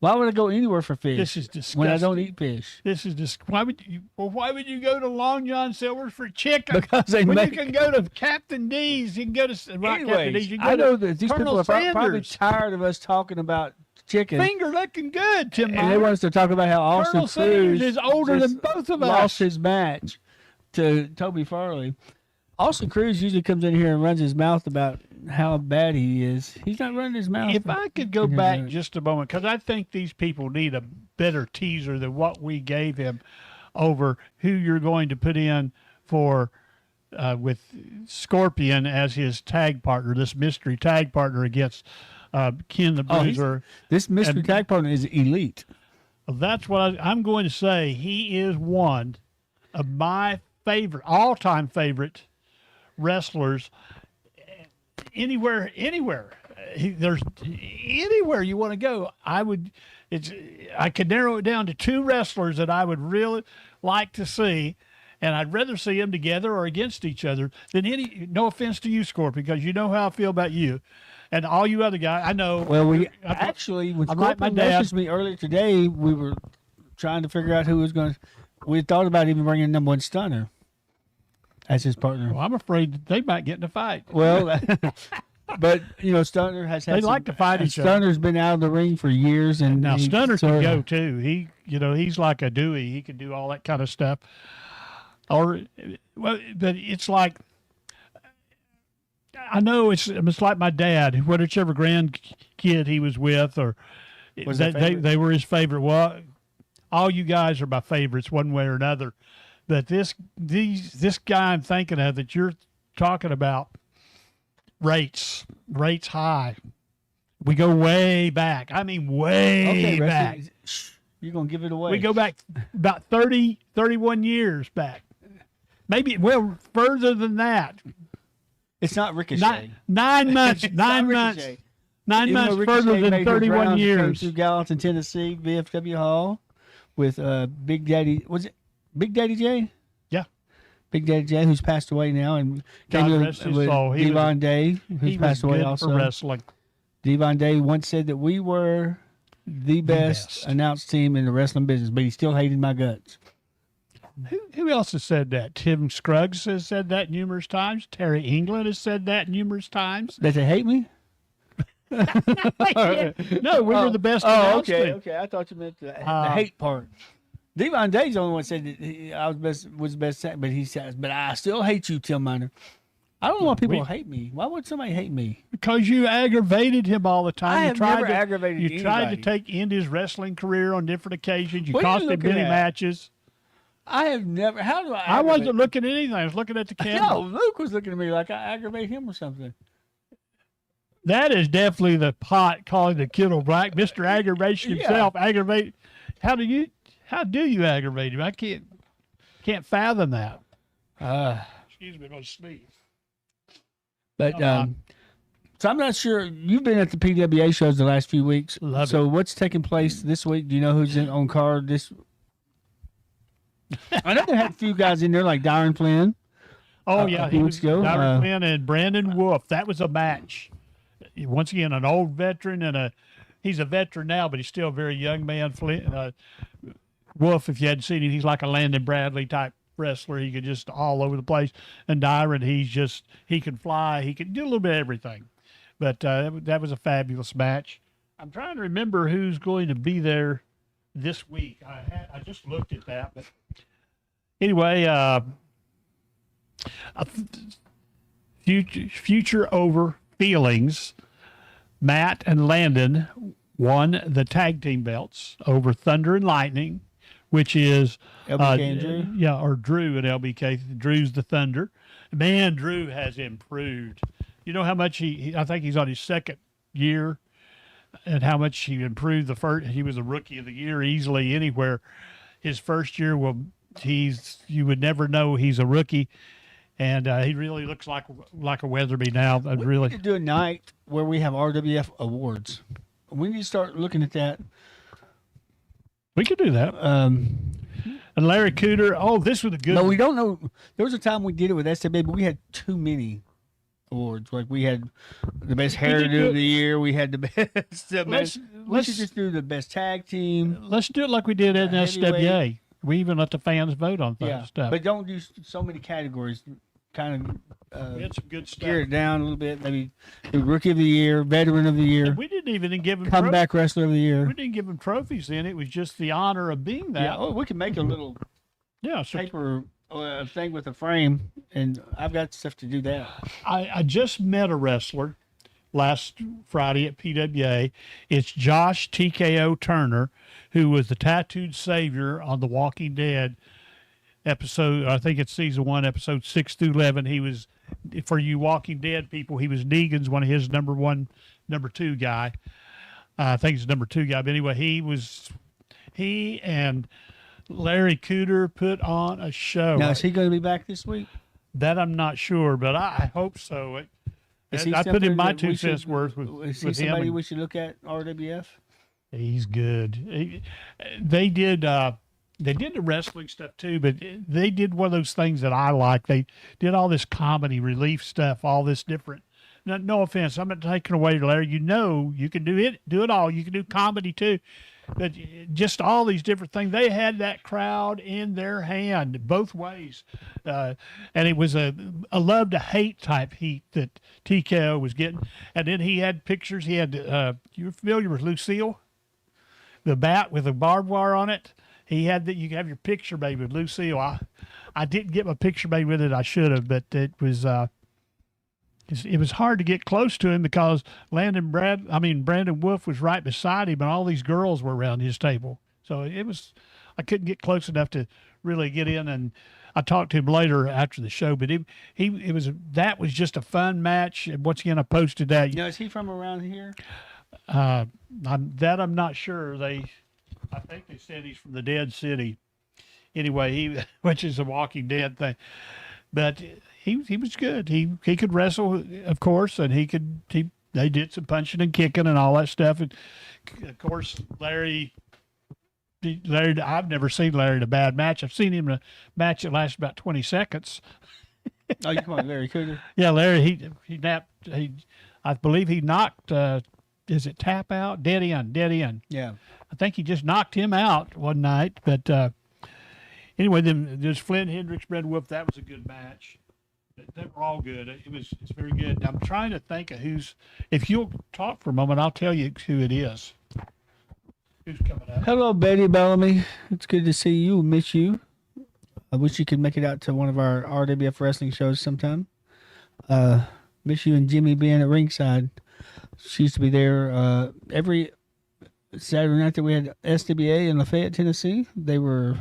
Speaker 5: Why would I go anywhere for fish?
Speaker 2: this is disgusting.
Speaker 5: when I don't eat fish.
Speaker 2: This is just why would you? Well, why would you go to Long John Silver's for chicken?
Speaker 5: Because they
Speaker 2: when
Speaker 5: make-
Speaker 2: you can go to Captain D's, you can go to Captain D's.
Speaker 5: Anyways,
Speaker 2: You can go
Speaker 5: I know
Speaker 2: to
Speaker 5: that these
Speaker 2: Colonel
Speaker 5: people are probably
Speaker 2: Sanders.
Speaker 5: tired of us talking about chicken.
Speaker 2: Finger looking good, Tim.
Speaker 5: And they
Speaker 2: Meyer.
Speaker 5: want us to talk about how Austin
Speaker 2: Colonel Sanders
Speaker 5: Cruz
Speaker 2: is older
Speaker 5: just
Speaker 2: than both of
Speaker 5: lost
Speaker 2: us.
Speaker 5: his match to Toby Farley. Austin Cruz usually comes in here and runs his mouth about how bad he is. He's not running his mouth.
Speaker 2: If I could go back just a moment, because I think these people need a better teaser than what we gave him over who you're going to put in for with Scorpion as his tag partner, this mystery tag partner against Ken the
Speaker 5: Oh,
Speaker 2: Bruiser.
Speaker 5: this mystery
Speaker 2: and-
Speaker 5: tag partner is elite.
Speaker 2: That's what I'm going to say. He is one of my favorite, all-time favorite wrestlers. Anywhere, there's anywhere you want to go. I could narrow it down to two wrestlers that I would really like to see, and I'd rather see them together or against each other than any. No offense to you, Scorpion, because you know how I feel about you, and all you other guys. I know.
Speaker 5: Well, we
Speaker 2: I-
Speaker 5: actually, when
Speaker 2: I'm like my
Speaker 5: Scorpion
Speaker 2: dad.
Speaker 5: messaged me earlier today, we were trying to figure out who was going to. We thought about even bringing number one Stunner as his partner.
Speaker 2: Well, I'm afraid that they might get in a fight.
Speaker 5: Well, but you know, Stunner has had.
Speaker 2: They like to fight
Speaker 5: and
Speaker 2: each other.
Speaker 5: Stunner's been out of the ring for years, and
Speaker 2: Now
Speaker 5: he
Speaker 2: Stunner
Speaker 5: sort
Speaker 2: can
Speaker 5: of-
Speaker 2: go too. He's like a Dewey. He can do all that kind of stuff. Or, well, but it's like I know it's like my dad. Whichever grandkid he was with, or
Speaker 5: Was their favorite?
Speaker 2: they were his favorite. Well, all you guys are my favorites, one way or another. But this guy I'm thinking of that you're talking about rates high. We go way back. I mean, way
Speaker 5: Okay,
Speaker 2: back.
Speaker 5: Rusty, shh, you're gonna give it away.
Speaker 2: We go back about 30, 31 years back. Maybe, well, further than that.
Speaker 5: It's not Ricochet.
Speaker 2: 9 months,
Speaker 5: It's
Speaker 2: 9
Speaker 5: not
Speaker 2: months,
Speaker 5: Ricochet.
Speaker 2: 9
Speaker 5: Even
Speaker 2: months
Speaker 5: though Ricochet
Speaker 2: further
Speaker 5: made
Speaker 2: than
Speaker 5: his
Speaker 2: 31
Speaker 5: rounds, came
Speaker 2: years.
Speaker 5: through Gallatin, Tennessee, VFW Hall, with Big Daddy. Was it Big Daddy J?
Speaker 2: Yeah.
Speaker 5: Big Daddy J, who's passed away now, and
Speaker 2: God
Speaker 5: came
Speaker 2: rest his
Speaker 5: with
Speaker 2: soul. He was-
Speaker 5: Devon Day, who's
Speaker 2: He was
Speaker 5: passed away
Speaker 2: good
Speaker 5: also.
Speaker 2: for wrestling.
Speaker 5: Devon Day once said that we were the best
Speaker 2: best.
Speaker 5: announced team in the wrestling business, but he still hated my guts.
Speaker 2: Who else has said that? Tim Scruggs has said that numerous times. Terry England has said that numerous times.
Speaker 5: That they hate me?
Speaker 2: No, we were the best announced team.
Speaker 5: okay. I thought you meant the hate part. Devon Day's the only one said that I was best, but he says, but I still hate you, Tim Miner. I don't know why people hate me. Why would somebody hate me?
Speaker 2: Because you aggravated him all the time.
Speaker 5: I
Speaker 2: You
Speaker 5: have
Speaker 2: tried
Speaker 5: never
Speaker 2: to-
Speaker 5: aggravated
Speaker 2: You tried
Speaker 5: anybody.
Speaker 2: to end his wrestling career on different occasions. You
Speaker 5: What are you
Speaker 2: cost him
Speaker 5: looking
Speaker 2: many
Speaker 5: at?
Speaker 2: matches.
Speaker 5: I have never. How do I?
Speaker 2: I wasn't looking at anything. I was looking at the camera.
Speaker 5: No, Luke was looking at me like I aggravate him or something.
Speaker 2: That is definitely the pot calling the kettle black. Mr. Aggravation
Speaker 5: Yeah.
Speaker 2: himself. Aggravate. How do you aggravate him? I can't fathom that. Excuse me, I'm going to sneeze.
Speaker 5: But so I'm not sure. You've been at the PWA shows the last few weeks.
Speaker 2: Love
Speaker 5: so what's taking place this week? Do you know who's on card this? I know they had a few guys in there like Darren Flynn.
Speaker 2: Oh, yeah.
Speaker 5: a few
Speaker 2: He
Speaker 5: weeks
Speaker 2: was
Speaker 5: ago,
Speaker 2: Darren Flynn and Brandon Wolf. That was a match. once again, an old veteran and he's a veteran now, but he's still a very young man. Wolf, if you hadn't seen him, he's like a Landon Bradley type wrestler. He could just all over the place. And Dyron, he can fly. He can do a little bit of everything. But that was a fabulous match. I'm trying to remember who's going to be there this week. I just looked at that, but anyway, future over feelings. Matt and Landon won the tag team belts over Thunder and Lightning, which is
Speaker 5: LBK and Drew?
Speaker 2: or Drew and LBK. Drew's the Thunder. Man, Drew has improved. You know how much I think he's on his second year, and how much he improved the first. He was a rookie of the year easily anywhere. His first year, you would never know he's a rookie, and he really looks like a Weatherby now.
Speaker 5: We
Speaker 2: Really,
Speaker 5: need to do a night where we have RWF awards. We need to start looking at that.
Speaker 2: we could do that. And Larry Cooter. Oh, this was a good.
Speaker 5: No, we don't know. There was a time we did it with SWA, but we had too many awards. Like we had the best hairdo of the year. We had the best. We should just do the best tag team.
Speaker 2: Let's do it like we did at SWA.
Speaker 5: Heavyweight.
Speaker 2: We even let the fans vote on stuff.
Speaker 5: But don't do so many categories. Kind of
Speaker 2: we had some good stuff.
Speaker 5: gear it down a little bit. Maybe the rookie of the year, veteran of the year,
Speaker 2: We didn't even give him
Speaker 5: comeback wrestler of the year.
Speaker 2: We didn't give him trophies then. It was just the honor of being that.
Speaker 5: Yeah, we can make a little
Speaker 2: Yeah. So
Speaker 5: paper thing with a frame, and I've got stuff to do that.
Speaker 2: I just met a wrestler last Friday at PWA. It's Josh TKO Turner, who was the tattooed savior on The Walking Dead episode. I think it's season 1, episode 6 through 11. He was, for you Walking Dead people, he was Negan's one of his number 2 guy. I think he's number 2 guy. But anyway, he and Larry Cooter put on a show.
Speaker 5: Now, is he going to be back this week?
Speaker 2: That I'm not sure, but I hope so.
Speaker 5: Is he
Speaker 2: I put
Speaker 5: somebody
Speaker 2: in my
Speaker 5: that we
Speaker 2: 2 cents
Speaker 5: should-
Speaker 2: worth
Speaker 5: Is he
Speaker 2: with him.
Speaker 5: somebody
Speaker 2: and
Speaker 5: we should look at RWF?
Speaker 2: he's good. They did the wrestling stuff too, but they did one of those things that I like. They did all this comedy relief stuff, all this different. No offense, I'm not taking away, Larry. You know, you can do it all. You can do comedy too, but just all these different things. They had that crowd in their hand both ways, and it was a love to hate type heat that TKO was getting. And then he had pictures. He had you're familiar with Lucille, the bat with the barbed wire on it. He had that. You can have your picture made with Lucille. I didn't get my picture made with it. I should have, but it was hard to get close to him because Brandon Wolf was right beside him, and all these girls were around his table. So I couldn't get close enough to really get in. And I talked to him later after the show, but that was just a fun match. And once again, I posted that.
Speaker 5: Now, is he from around here?
Speaker 2: I'm not sure. I think they said he's from the Dead City. Anyway, which is a Walking Dead thing. But he was good. He could wrestle, of course, and they did some punching and kicking and all that stuff. And of course, Larry, I've never seen Larry in a bad match. I've seen him in a match that lasted about 20 seconds.
Speaker 5: Oh, you come on, Larry Cooter.
Speaker 2: Yeah, Larry, he napped. I believe he knocked. Is it tap out? Dead end.
Speaker 5: Yeah.
Speaker 2: I think he just knocked him out one night. But anyway, then there's Flynn Hendricks, Brad Wolf. That was a good match. They were all good. It's very good. I'm trying to think of who's. If you'll talk for a moment, I'll tell you who it is. Who's coming up?
Speaker 5: Hello, Betty Bellamy. It's good to see you. Miss you. I wish you could make it out to one of our RWF wrestling shows sometime. Miss you and Jimmy being at ringside. She used to be there every Saturday night that we had SWA in Lafayette, Tennessee. They were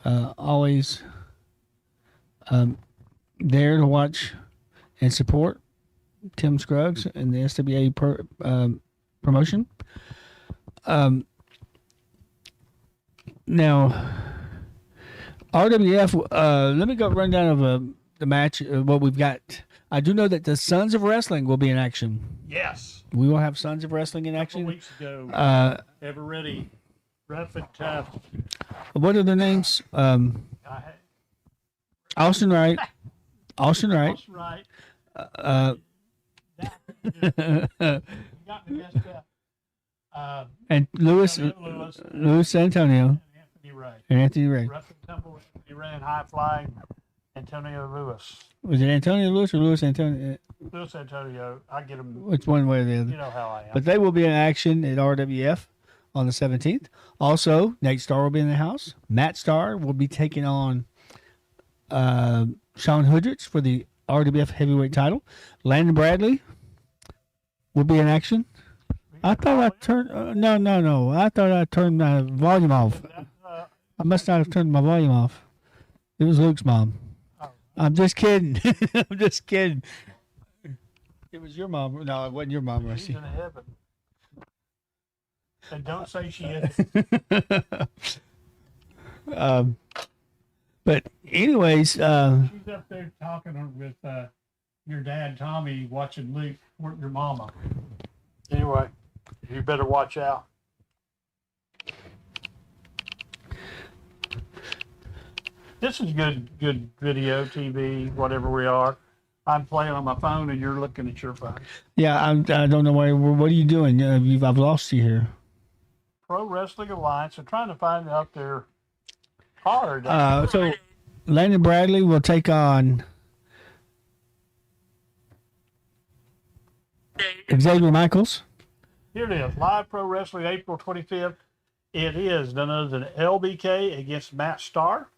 Speaker 5: always there to watch and support Tim Scruggs and the SWA promotion. Now, RWF, let me go run down of the match, what we've got. I do know that the Sons of Wrestling will be in action.
Speaker 2: Yes.
Speaker 5: We will have Sons of Wrestling in
Speaker 2: A couple
Speaker 5: action.
Speaker 2: weeks ago. Ever ready. Rough and tough.
Speaker 5: What are their names? Austin Wright.
Speaker 2: That's right. got me messed up.
Speaker 5: And Louis Antonio
Speaker 2: Anthony Ray.
Speaker 5: and Anthony Ray.
Speaker 2: Wrestling Temple, Anthony Ray, and high flying Antonio Lewis.
Speaker 5: Was it Antonio Lewis or Louis Antonio?
Speaker 2: Lewis Antonio, I get him.
Speaker 5: It's one way or the
Speaker 2: You
Speaker 5: other.
Speaker 2: know how I am.
Speaker 5: But they will be in action at RWF on the 17th. Also, Nate Starr will be in the house. Matt Starr will be taking on Sean Hoodrich for the RWF heavyweight title. Landon Bradley will be in action. I thought I turned. No. I thought I turned my volume off. I must not have turned my volume off. It was Luke's mom. I'm just kidding. I'm just kidding. It was your mom. No, it wasn't your mom,
Speaker 2: She's
Speaker 5: Rusty.
Speaker 2: in heaven. And don't say she is.
Speaker 5: But anyways,
Speaker 2: She's up there talking with your dad, Tommy, watching Luke work your mama. Anyway, you better watch out. This is good video, TV, whatever we are. I'm playing on my phone and you're looking at your phone.
Speaker 5: yeah, I don't know why. What are you doing? I've lost you here.
Speaker 2: Pro Wrestling Alliance. I'm trying to find out their card.
Speaker 5: So Landon Bradley will take on Xavier Michaels.
Speaker 2: Here it is. Live Pro Wrestling, April 25th. It is none other than LBK against Matt Starr.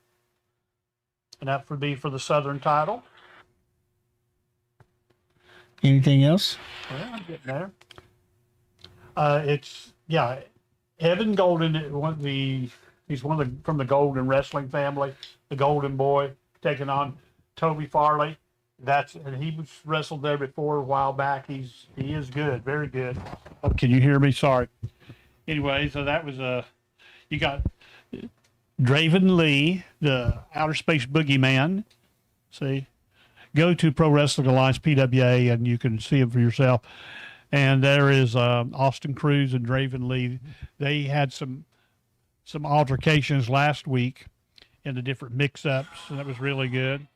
Speaker 2: And that would be for the Southern title.
Speaker 5: Anything else?
Speaker 2: Well, I'm getting there. Evan Golden. He's one of the from the Golden wrestling family, the Golden Boy, taking on Toby Farley. And he was wrestled there before a while back. He is good, very good. Oh, can you hear me? Sorry. Anyway, so that was you got Draven Lee, the Outer Space Boogeyman. See, go to Pro Wrestling Alliance PWA and you can see him for yourself. And there is Austin Cruz and Draven Lee. They had some altercations last week in the different mix-ups, and that was really good.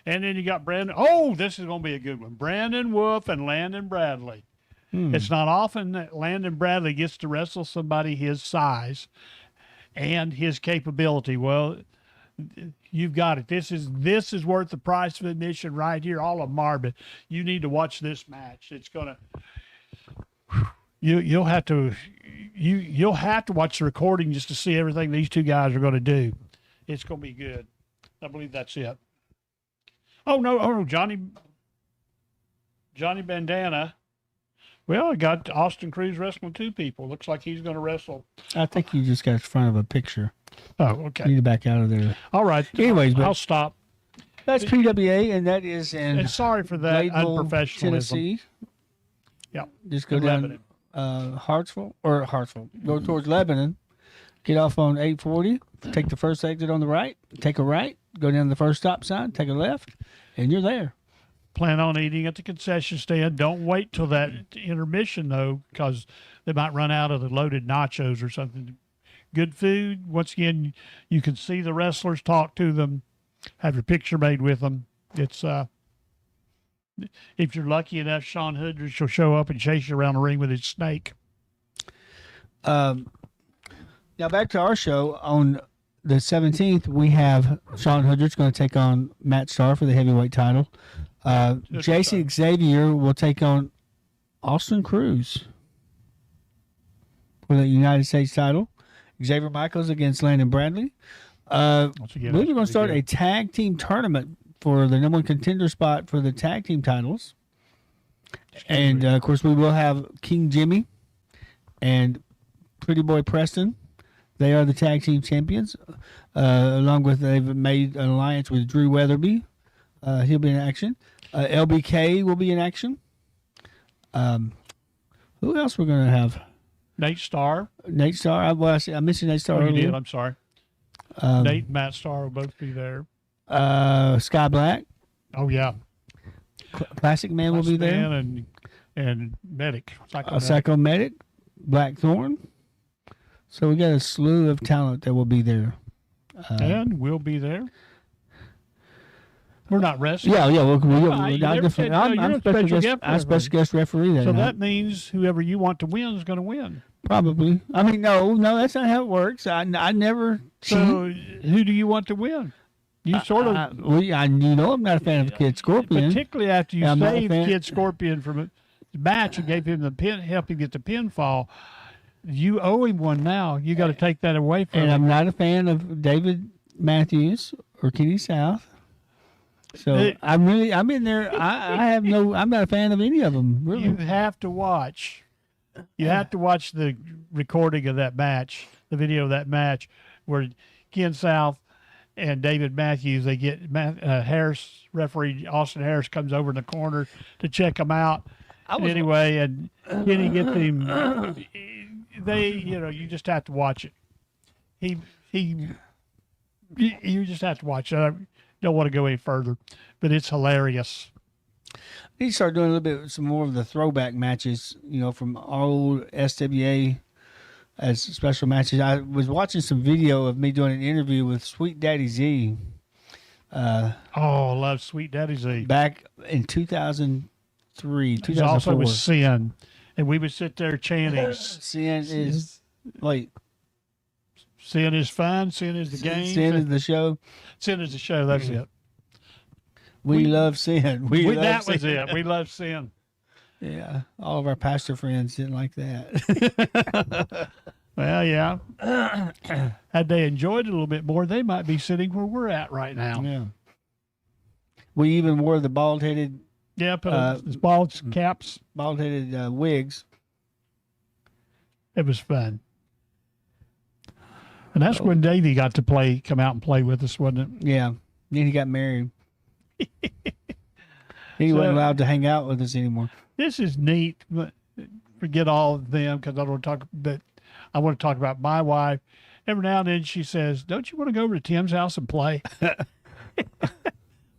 Speaker 2: And then you got Brandon. Oh, this is going to be a good one. Brandon Wolf and Landon Bradley. It's not often that Landon Bradley gets to wrestle somebody his size and his capability. Well, you've got it. This is worth the price of admission right here. All of them are, but you need to watch this match. It's gonna. You'll have to watch the recording just to see everything these two guys are going to do. It's going to be good. I believe that's it. Oh no, Johnny Bandana. Well, I got Austin Cruz wrestling two people. Looks like he's going to wrestle.
Speaker 5: I think you just got in front of a picture.
Speaker 2: Oh,
Speaker 5: You
Speaker 2: okay.
Speaker 5: need to back out of there.
Speaker 2: All right.
Speaker 5: Anyways, but-
Speaker 2: I'll stop.
Speaker 5: That's PWA, and that is in
Speaker 2: And sorry for that
Speaker 5: Gladeville,
Speaker 2: unprofessionalism.
Speaker 5: Tennessee.
Speaker 2: Yeah.
Speaker 5: Just go
Speaker 2: In
Speaker 5: down
Speaker 2: Lebanon.
Speaker 5: Hartsville. Go towards Lebanon. Get off on 840. Take the first exit on the right. Take a right. Go down the first stop sign. Take a left, and you're there.
Speaker 2: Plan on eating at the concession stand. Don't wait till that intermission, though, because they might run out of the loaded nachos or something. Good food. Once again, you can see the wrestlers, talk to them, have your picture made with them. It's if you're lucky enough, Sean Hoodrich will show up and chase you around the ring with his snake.
Speaker 5: Now back to our show on the 17th. We have Sean Hoodrich going to take on Matt Starr for the heavyweight title. Jason Xavier will take on Austin Cruz for the United States title. Xavier Michaels against Landon Bradley.
Speaker 2: Once again,
Speaker 5: We're going to start a tag team tournament for the number one contender spot for the tag team titles. And, of course, we will have King Jimmy and Pretty Boy Preston. They are the tag team champions. Along with, they've made an alliance with Drew Weatherby. He'll be in action. LBK will be in action. Who else we're going to have?
Speaker 2: Nate Starr.
Speaker 5: Nate Starr. I mentioned Nate Starr
Speaker 2: Oh, you
Speaker 5: earlier.
Speaker 2: did. I'm sorry. Nate and Matt Starr will both be there.
Speaker 5: Sky Black.
Speaker 2: Oh, yeah.
Speaker 5: Classic Man will be there.
Speaker 2: Stan and Medic.
Speaker 5: Psycho Medic. Blackthorn. So we got a slew of talent that will be there.
Speaker 2: And we'll be there. We're not wrestling.
Speaker 5: Yeah, yeah.
Speaker 2: Right, you never said, no, you're a special guest
Speaker 5: I'm special guest referee that
Speaker 2: So
Speaker 5: night.
Speaker 2: that means whoever you want to win is going to win.
Speaker 5: Probably. I mean, no, that's not how it works. I never cheat.
Speaker 2: So who do you want to win? You sort of,
Speaker 5: you know, I'm not a fan of Kid Scorpion.
Speaker 2: particularly after you
Speaker 5: I'm not a
Speaker 2: saved
Speaker 5: fan.
Speaker 2: Kid Scorpion from a match and gave him the pin, helped him get the pinfall. You owe him one now. You got to take that away from
Speaker 5: And
Speaker 2: him.
Speaker 5: I'm not a fan of David Matthews or Kenny South. So I'm in there. I'm not a fan of any of them, really.
Speaker 2: You have to watch. You have to watch the recording of that match, the video of that match, where Ken South and David Matthews, they get Harris, referee Austin Harris comes over in the corner to check them out. Anyway, and Kenny gets him. You just have to watch it. You just have to watch it. I don't want to go any further, but it's hilarious.
Speaker 5: We need to start doing a little bit, some more of the throwback matches, you know, from old SWA as special matches. I was watching some video of me doing an interview with Sweet Daddy Z.
Speaker 2: I love Sweet Daddy Z.
Speaker 5: Back in 2003,
Speaker 2: He
Speaker 5: 2004.
Speaker 2: also was Sin, and we would sit there chanting,
Speaker 5: Sin is, like,
Speaker 2: Sin is fun, Sin is the game,
Speaker 5: Sin is the show.
Speaker 2: Sin is the show, that's it.
Speaker 5: We love Sin. We love
Speaker 2: That
Speaker 5: Sin.
Speaker 2: was it. We love Sin.
Speaker 5: Yeah, all of our pastor friends didn't like that.
Speaker 2: Well, yeah. Had they enjoyed it a little bit more, they might be sitting where we're at right now.
Speaker 5: Yeah. We even wore the bald-headed
Speaker 2: Put his bald caps.
Speaker 5: wigs.
Speaker 2: It was fun. And that's when Davey got to come out and play with us, wasn't it?
Speaker 5: Yeah. Then he got married. He wasn't allowed to hang out with us anymore.
Speaker 2: This is neat. But forget all of them because I don't want to talk. But I want to talk about my wife. Every now and then she says, "Don't you want to go over to Tim's house and play?"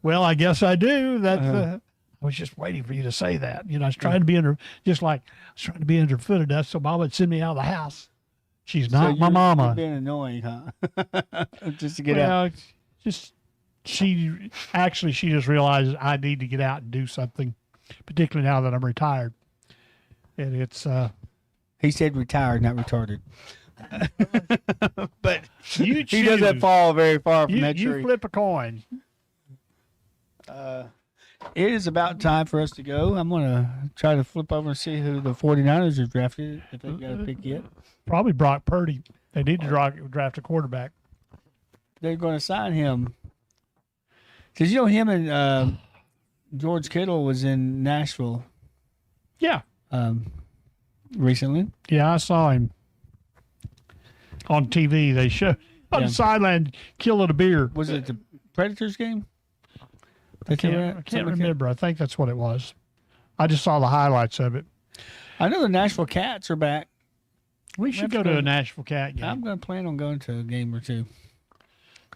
Speaker 2: Well, I guess I do. That's. I was just waiting for you to say that. You know, I was trying to be under, just like I was trying to be underfooted enough so Mama would send me out of the house. She's not my mama.
Speaker 5: You're being annoying, huh? Just to get out.
Speaker 2: Just she just realizes I need to get out and do something, particularly now that I'm retired. And it's
Speaker 5: He said retired, not retarded. But
Speaker 2: you
Speaker 5: he doesn't fall very far from that
Speaker 2: you
Speaker 5: tree.
Speaker 2: flip a coin.
Speaker 5: It is about time for us to go. I'm going to try to flip over and see who the 49ers have drafted, if they've got a pick yet.
Speaker 2: Probably Brock Purdy. They need to draft a quarterback.
Speaker 5: They're going to sign him. Because, you know, him and George Kittle was in Nashville
Speaker 2: Yeah.
Speaker 5: recently.
Speaker 2: Yeah, I saw him on TV. They show on the sideline killing a beer.
Speaker 5: Was it the Predators game?
Speaker 2: I can't remember. I think that's what it was. I just saw the highlights of it.
Speaker 5: I know the Nashville Cats are back.
Speaker 2: We should go to a Nashville Cat game.
Speaker 5: I'm going to plan on going to a game or two.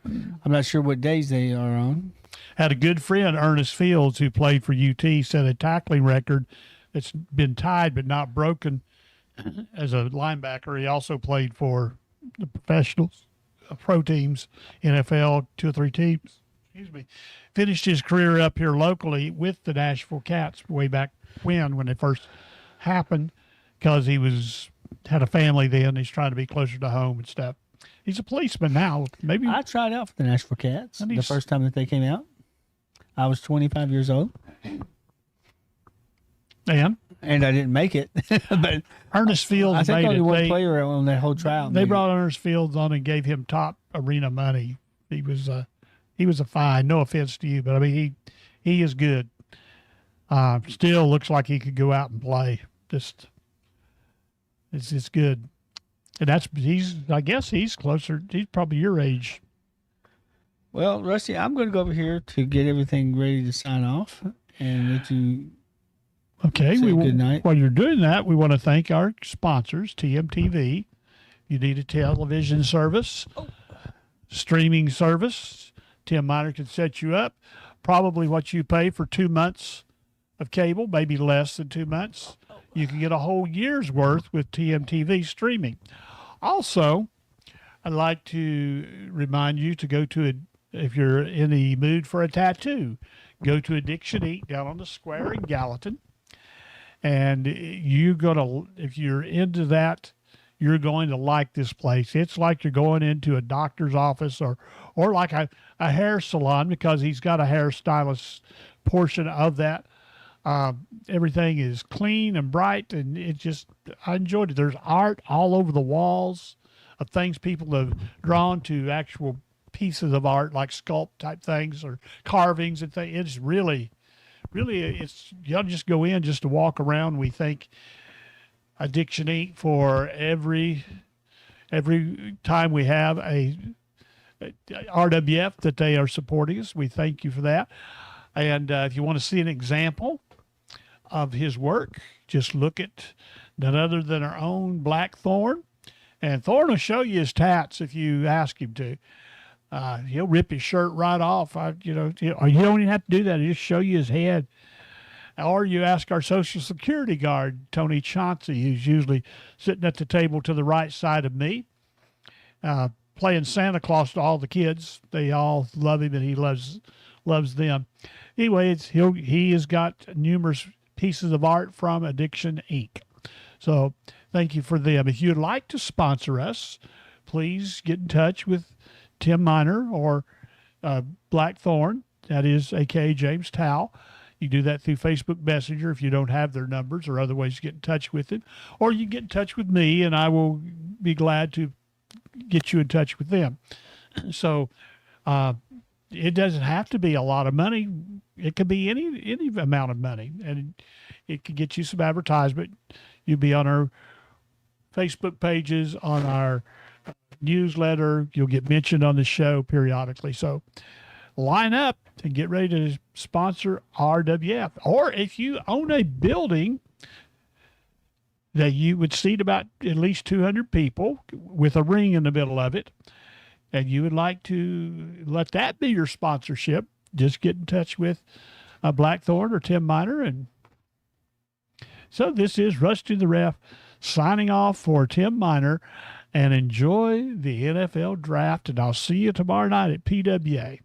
Speaker 5: I'm not sure what days they are on.
Speaker 2: Had a good friend, Ernest Fields, who played for UT, set a tackling record that's been tied but not broken as a linebacker. He also played for the professionals, pro teams, NFL, 2 or 3 teams. Finished his career up here locally with the Nashville Cats way back when they first happened, because he had a family then. He's trying to be closer to home and stuff. He's a policeman now. Maybe
Speaker 5: I tried out for the Nashville Cats
Speaker 2: And
Speaker 5: the
Speaker 2: he's-
Speaker 5: first time that they came out. I was 25 years old,
Speaker 2: and
Speaker 5: and I didn't make it. But
Speaker 2: Ernest Fields
Speaker 5: I think
Speaker 2: made
Speaker 5: only
Speaker 2: it.
Speaker 5: one player on that whole trial.
Speaker 2: They
Speaker 5: made it.
Speaker 2: brought Ernest Fields on and gave him top arena money. He was a fine. No offense to you, but I mean he is good. Still looks like he could go out and play. Just it's good, and I guess he's closer. He's probably your age.
Speaker 5: Well, Rusty, I'm going to go over here to get everything ready to sign off and let you.
Speaker 2: Okay,
Speaker 5: Say good night.
Speaker 2: While you're doing that, we want to thank our sponsors, TMTV. You need a television service, streaming service. Tim Miner can set you up. Probably what you pay for 2 months of cable, maybe less than 2 months. You can get a whole year's worth with TMTV streaming. Also, I'd like to remind you to go to if you're in the mood for a tattoo, go to Addiction Inc. down on the square in Gallatin. And if you're into that, you're going to like this place. It's like you're going into a doctor's office or like a hair salon, because he's got a hairstylist portion of that. Everything is clean and bright, and I enjoyed it. There's art all over the walls of things people have drawn to actual pieces of art, like sculpt type things or carvings and things. It's really, you ought to just go in just to walk around. We thank Addiction Inc. for every time we have a RWF that they are supporting us. We thank you for that. And if you want to see an example of his work, just look at none other than our own Black Thorn. And Thorn will show you his tats if you ask him to. He'll rip his shirt right off. You don't even have to do that. He'll just show you his head. Or you ask our Social Security guard, Tony Chauncey, who's usually sitting at the table to the right side of me, playing Santa Claus to all the kids. They all love him, and he loves them. Anyway, he has got numerous pieces of art from Addiction Inc. So thank you for them. If you'd like to sponsor us, please get in touch with Tim Miner or Blackthorn, that is aka James Towle. You do that through Facebook Messenger if you don't have their numbers, or other ways to get in touch with them. Or you get in touch with me, and I will be glad to get you in touch with them. So it doesn't have to be a lot of money. It could be any amount of money, and it could get you some advertisement. You'll be on our Facebook pages, on our newsletter. You'll get mentioned on the show periodically. So line up and get ready to sponsor RWF. Or if you own a building that you would seat about at least 200 people with a ring in the middle of it, and you would like to let that be your sponsorship, just get in touch with Blackthorn or Tim Miner. And so this is Rusty the Ref signing off for Tim Miner, and enjoy the NFL draft. And I'll see you tomorrow night at PWA.